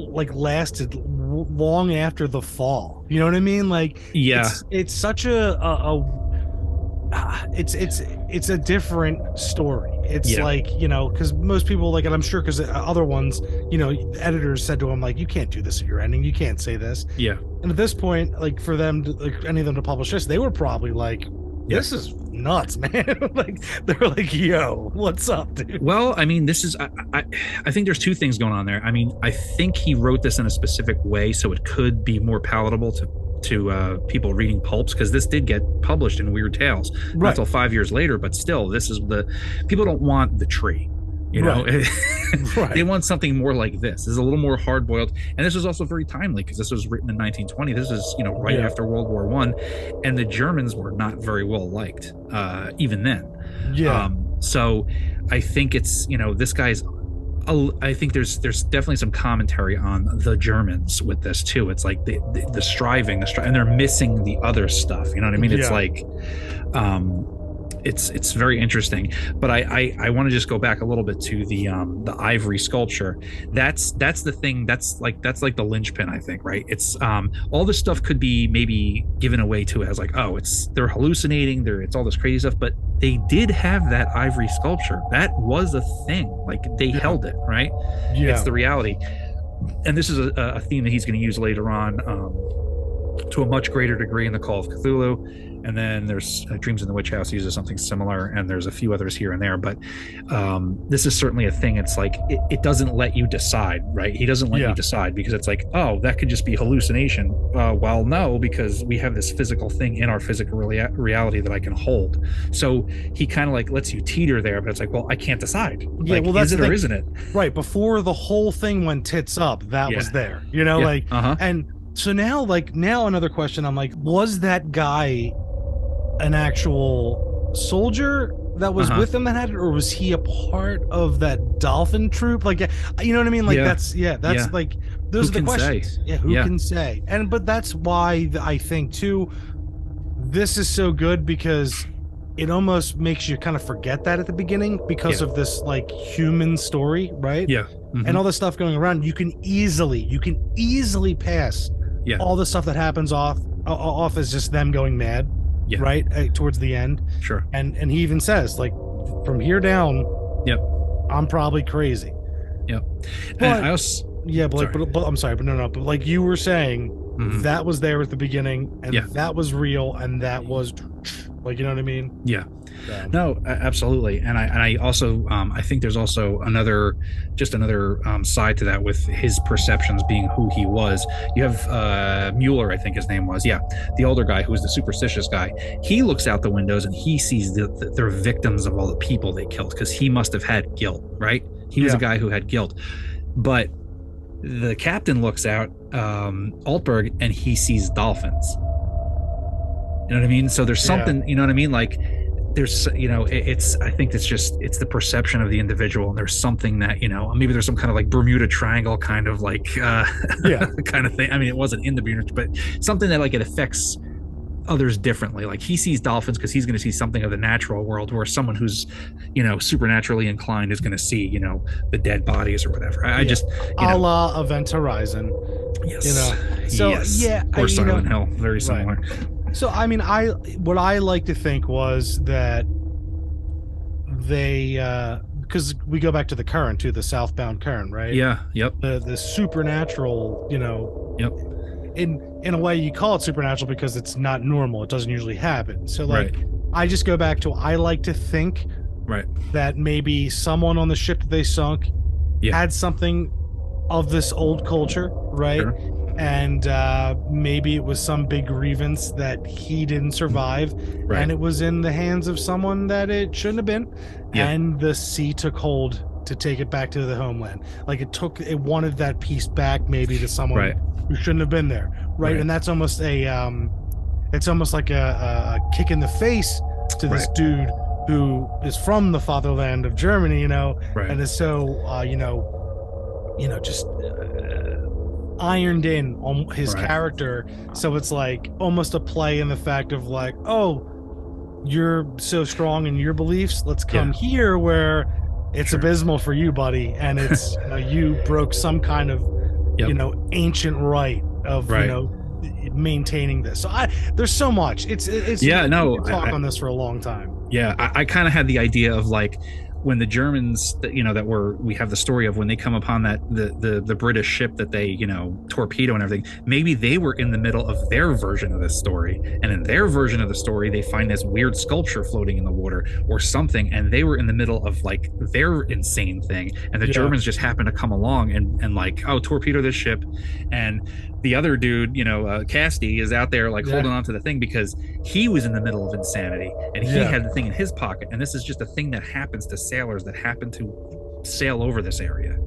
Speaker 3: like lasted long after the fall. You know what I mean? Like,
Speaker 2: Yeah.
Speaker 3: it's such it's a different story. It's
Speaker 2: Yeah.
Speaker 3: like, you know, because most people like, and I'm sure because other ones, you know, editors said to him like, you can't do this at your ending, you can't say this.
Speaker 2: Yeah.
Speaker 3: And at this point, like for them to, like any of them to publish this, they were probably like, this is nuts, man. Like they were like, yo, what's up, dude?
Speaker 2: Well, I mean, this is I think there's two things going on there. I mean, I think he wrote this in a specific way so it could be more palatable to people reading pulps, because this did get published in Weird Tales not
Speaker 3: Right.
Speaker 2: until 5 years later, but still, this is the people don't want the tree, you know.
Speaker 3: Right.
Speaker 2: They want something more like this. This is a little more hard boiled, and this was also very timely because this was written in 1920. This is, you know, right after World War I, and the Germans were not very well liked even then. So I think it's, you know, this guy's, I think there's definitely some commentary on the Germans with this too. It's like the striving, and they're missing the other stuff. You know what I mean? It's like, it's very interesting. But I want to just go back a little bit to the ivory sculpture. That's the thing. That's like the linchpin, I think. Right? It's all this stuff could be maybe given away to as like, oh, they're hallucinating. It's all this crazy stuff, but they did have that ivory sculpture. That was a thing. Like they held it, right?
Speaker 3: Yeah.
Speaker 2: It's the reality. And this is a theme that he's going to use later on to a much greater degree in the Call of Cthulhu. And then there's Dreams in the Witch House uses something similar, and there's a few others here and there. But this is certainly a thing. It's like it doesn't let you decide, right? He doesn't let you decide, because it's like, oh, that could just be hallucination. Well, no, because we have this physical thing in our physical reality that I can hold. So he kind of like lets you teeter there, but it's like, well, I can't decide.
Speaker 3: Yeah,
Speaker 2: like,
Speaker 3: well, that's
Speaker 2: is it
Speaker 3: the
Speaker 2: or
Speaker 3: thing.
Speaker 2: isn't it?
Speaker 3: Right before the whole thing went tits up, that was there. You know, like, and so now another question. I'm like, was that guy an actual soldier that was with him that had it, or was he a part of that dolphin troop? Like, you know what I mean? Like that's like, those are the questions. Who can say? But that's why I think too, this is so good, because it almost makes you kind of forget that at the beginning because of this like human story, right? And all the stuff going around. You can easily pass all the stuff that happens off as just them going mad. Right, towards the end.
Speaker 2: Sure.
Speaker 3: And he even says, like, from here down, I'm probably crazy. But
Speaker 2: And I also,
Speaker 3: but I'm sorry, but no, but like you were saying, that was there at the beginning, and that was real, and that was like, you know what I mean? No, absolutely. And I also I think there's also another side to that with his perceptions being who he was. You have Mueller, I think his name was, the older guy who was the superstitious guy. He looks out the windows and he sees they're victims of all the people they killed, because he must have had guilt, right? He was a guy who had guilt. But the captain looks out, Altberg, and he sees dolphins. You know what I mean? So there's something, you know what I mean? Like, there's, you know, I think it's the perception of the individual, and there's something that, you know, maybe there's some kind of like Bermuda Triangle kind of like kind of thing. I mean, it wasn't in the Bermuda, but something that like it affects others differently. Like he sees dolphins because he's going to see something of the natural world, where someone who's, you know, supernaturally inclined is going to see, you know, the dead bodies or whatever. I just, a la Event Horizon.
Speaker 2: Yes.
Speaker 3: You know. So
Speaker 2: or Silent Hill, very similar.
Speaker 3: Right. So, I mean, what I like to think was that they, because we go back to the current, to the southbound current, right? The supernatural, you know. In a way, you call it supernatural because it's not normal. It doesn't usually happen. So, like, I just go back to, I like to think that maybe someone on the ship that they sunk had something of this old culture, right?
Speaker 2: Sure.
Speaker 3: And maybe it was some big grievance that he didn't survive, and it was in the hands of someone that it shouldn't have been, and the sea took hold to take it back to the homeland. Like it wanted that piece back, maybe, to someone who shouldn't have been there, right? And that's almost it's almost like a kick in the face to this dude who is from the fatherland of Germany, you know, and is so just ironed in on his
Speaker 2: Right.
Speaker 3: character. So it's like almost a play in the fact of like, oh, you're so strong in your beliefs. Let's come here where it's
Speaker 2: Sure.
Speaker 3: abysmal for you, buddy. And it's, you broke some kind of,
Speaker 2: Yep.
Speaker 3: ancient right of,
Speaker 2: Right.
Speaker 3: maintaining this. So there's so much. It's
Speaker 2: Yeah, no,
Speaker 3: we could talk on this for a long time.
Speaker 2: Yeah, I kind of had the idea of like when the Germans that we have the story of when they come upon that the British ship that they torpedo and everything. Maybe they were in the middle of their version of this story, and in their version of the story they find this weird sculpture floating in the water or something, and they were in the middle of like their insane thing, and the Germans just happen to come along and like, oh, torpedo this ship, and the other dude, Casti, is out there like holding on to the thing because he was in the middle of insanity and he had the thing in his pocket. And this is just a thing that happens to sailors that happen to sail over this area,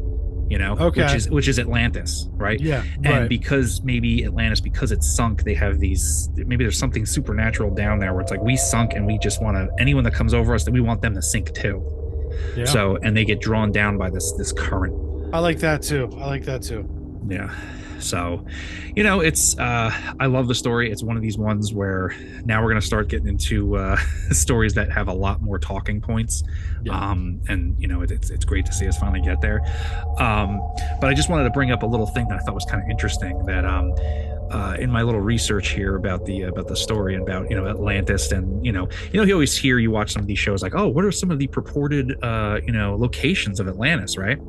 Speaker 2: which is Atlantis, right?
Speaker 3: Yeah.
Speaker 2: And because maybe Atlantis, because it's sunk, they have maybe there's something supernatural down there where it's like, we sunk and we just want anyone that comes over us, that we want them to sink too. Yeah. So, and they get drawn down by this current.
Speaker 3: I like that too.
Speaker 2: Yeah. So, it's I love the story. It's one of these ones where now we're going to start getting into stories that have a lot more talking points. And it's great to see us finally get there. But I just wanted to bring up a little thing that I thought was kind of interesting, that in my little research here about the story and about Atlantis, and you always hear, you watch some of these shows like, oh, what are some of the purported locations of Atlantis, right?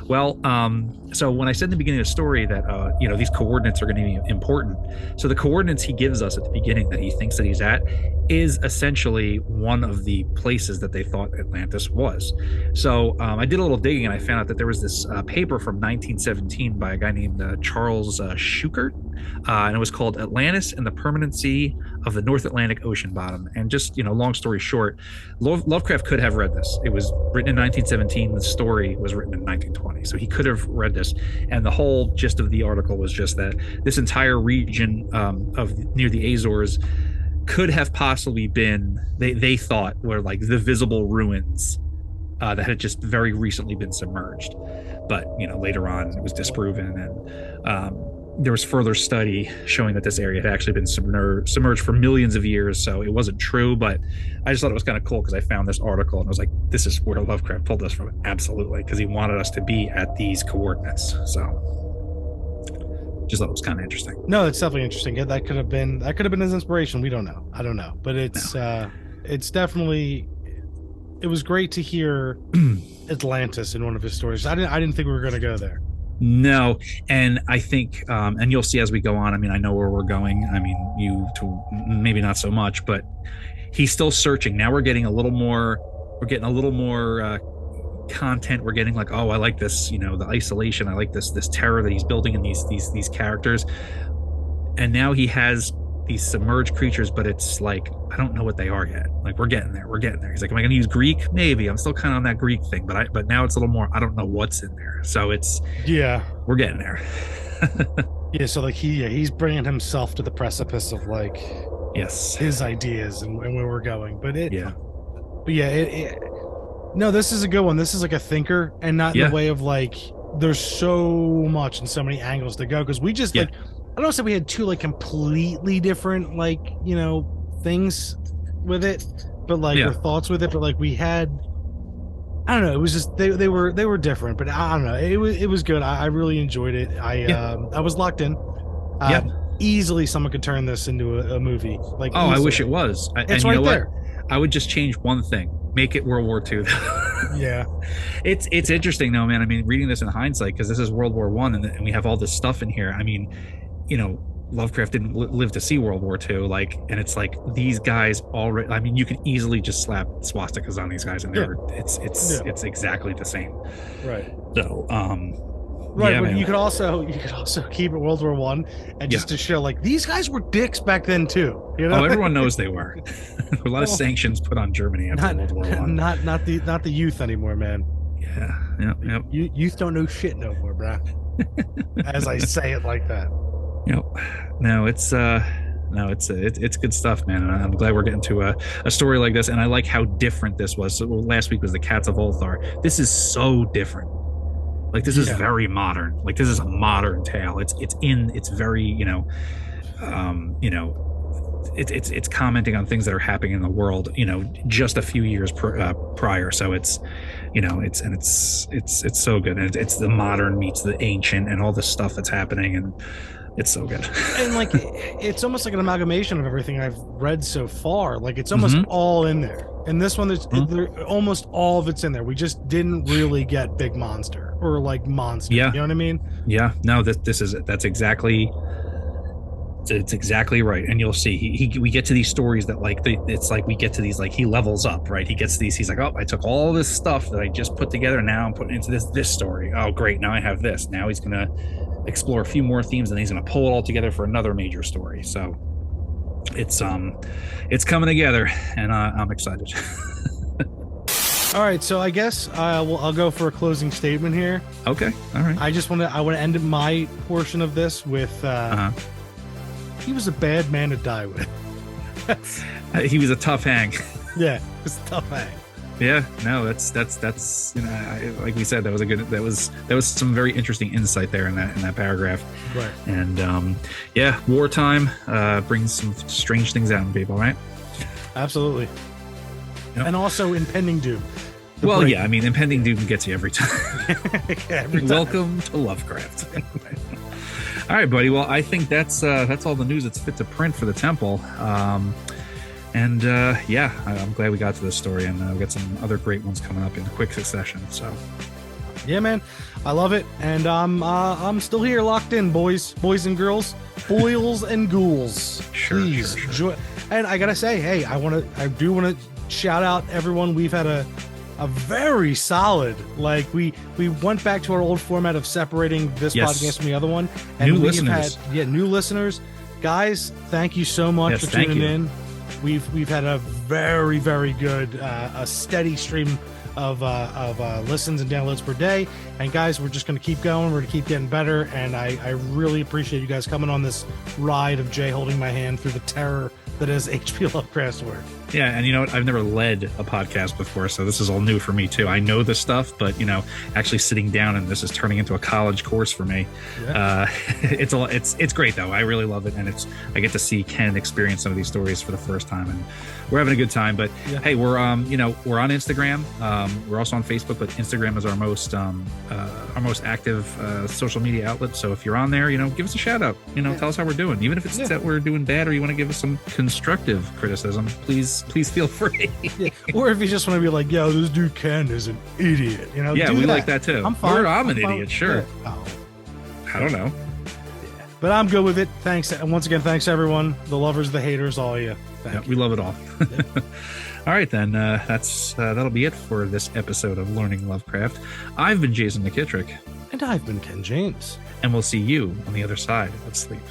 Speaker 2: Well, so when I said in the beginning of the story that these coordinates are going to be important, so the coordinates he gives us at the beginning that he thinks that he's at is essentially one of the places that they thought Atlantis was. So I did a little digging and I found out that there was this paper from 1917 by a guy named Charles Schuchert, and it was called Atlantis and the Permanency of the North Atlantic Ocean Bottom. And just, long story short, Lovecraft could have read this. It was written in 1917. The story was written in 1920. So he could have read this. And the whole gist of the article was just that this entire region of near the Azores could have possibly been, they thought, were like the visible ruins that had just very recently been submerged. But, later on it was disproven, and there was further study showing that this area had actually been submerged for millions of years. So it wasn't true, but I just thought it was kind of cool because I found this article and I was like, this is where Lovecraft pulled this from. Absolutely. Because he wanted us to be at these coordinates. So just thought it was kind of interesting.
Speaker 3: No, it's definitely interesting. Yeah, that could have been his inspiration. We don't know. I don't know, but it's definitely, it was great to hear Atlantis in one of his stories. I didn't think we were going to go there.
Speaker 2: No, and I think, and you'll see as we go on. I mean, I know where we're going. I mean, you to maybe not so much, but he's still searching. Now we're getting a little more. We're getting a little more content. We're getting like, oh, I like this. The isolation. I like this terror that he's building in these characters. And now he has these submerged creatures, but it's like, I don't know what they are yet. Like, we're getting there. He's like, am I going to use Greek? Maybe. I'm still kind of on that Greek thing, but now it's a little more, I don't know what's in there. So we're getting there.
Speaker 3: Yeah. So like he's bringing himself to the precipice of like, his ideas and where we're going. No, this is a good one. This is like a thinker, and not in the way of like, there's so much and so many angles to go. Cause we just like, I don't say we had two like completely different like things with it, but like or thoughts with it, but like we had, I don't know, it was just they were different, but I don't know, it was good. I really enjoyed it. I was locked in. Easily someone could turn this into a movie. Like, easily.
Speaker 2: I wish it was.
Speaker 3: It's right there.
Speaker 2: I would just change one thing. Make it World War II.
Speaker 3: Yeah.
Speaker 2: It's interesting though, man. I mean, reading this in hindsight, because this is World War I, and we have all this stuff in here. I mean, Lovecraft didn't live to see World War II, and it's like these guys already, I mean, you can easily just slap swastikas on these guys and it's exactly the same.
Speaker 3: Right.
Speaker 2: So,
Speaker 3: right. But you could also keep it World War I, and just to show like these guys were dicks back then too.
Speaker 2: Oh, everyone knows they were. There were a lot of sanctions put on Germany after World War I.
Speaker 3: Not the youth anymore, man.
Speaker 2: Yeah. Yep.
Speaker 3: Youth don't know shit no more, bruh. As I say it like that.
Speaker 2: Yep. No, it's good stuff, man. And I'm glad we're getting to a story like this, and I like how different this was. So last week was the Cats of Ulthar. This is so different. Like this is very modern. Like this is a modern tale. It's very, it's commenting on things that are happening in the world, just a few years prior. So it's so good. And it's the modern meets the ancient and all this stuff that's happening, and it's so good.
Speaker 3: And like, it's almost like an amalgamation of everything I've read so far. Like it's almost all in there. And this one, almost all of it's in there. We just didn't really get big monster or like monster.
Speaker 2: Yeah.
Speaker 3: You know what I mean?
Speaker 2: Yeah. No, that's exactly. It's exactly right. And you'll see we get to these stories that like it's like we get to these, like he levels up, right? He gets to these, he's like, oh, I took all this stuff that I just put together, and now I'm putting into this story. Oh great, now I have this. Now he's gonna explore a few more themes, and he's gonna pull it all together for another major story. So it's coming together, and I'm excited.
Speaker 3: All right, so I guess I'll go for a closing statement here.
Speaker 2: Okay, all right.
Speaker 3: I want to end my portion of this with he was a bad man to die with.
Speaker 2: He was a tough hang.
Speaker 3: Yeah, it was a tough hang.
Speaker 2: Yeah, no, that's like we said, that was some very interesting insight there in that paragraph.
Speaker 3: Right.
Speaker 2: And wartime brings some strange things out in people, right?
Speaker 3: Absolutely. Yep. And also impending doom.
Speaker 2: Impending doom gets you every time.
Speaker 3: Every time.
Speaker 2: Welcome to Lovecraft. All right, buddy. Well, I think that's all the news that's fit to print for the temple. I'm glad we got to this story, and we got some other great ones coming up in quick succession. So,
Speaker 3: yeah, man, I love it, and I'm still here, locked in, boys and girls, boils and ghouls. Please enjoy. And I gotta say, hey, I do want to shout out everyone. We've had a very solid, like we went back to our old format of separating this podcast from the other one, and
Speaker 2: new listeners.
Speaker 3: New listeners, guys. Thank you so much for tuning in. We've had a very, very good, a steady stream of listens and downloads per day. And guys, we're just going to keep going. We're going to keep getting better. And I really appreciate you guys coming on this ride of Jay holding my hand through the terror that is H.P. Lovecraft's work.
Speaker 2: Yeah, and you know what? I've never led a podcast before, so this is all new for me too. I know this stuff, but actually sitting down and this is turning into a college course for me. Yeah. It's great though. I really love it, and I get to see Ken experience some of these stories for the first time, and we're having a good time. But hey, we're on Instagram. We're also on Facebook, but Instagram is our most active social media outlet. So if you're on there, give us a shout out. Tell us how we're doing, even if it's that we're doing bad, or you want to give us some constructive criticism. Please feel free.
Speaker 3: Or if you just want to be like, yo, this dude Ken is an idiot.
Speaker 2: We like that too.
Speaker 3: I'm fine.
Speaker 2: I'm an idiot, sure.
Speaker 3: Yeah. Oh.
Speaker 2: I don't know.
Speaker 3: Yeah. But I'm good with it. Thanks. And once again, thanks everyone. The lovers, the haters, all of you. Thank you.
Speaker 2: We love it all. All right, then. That'll be it for this episode of Learning Lovecraft. I've been Jason McKittrick.
Speaker 3: And I've been Ken James.
Speaker 2: And we'll see you on the other side of sleep.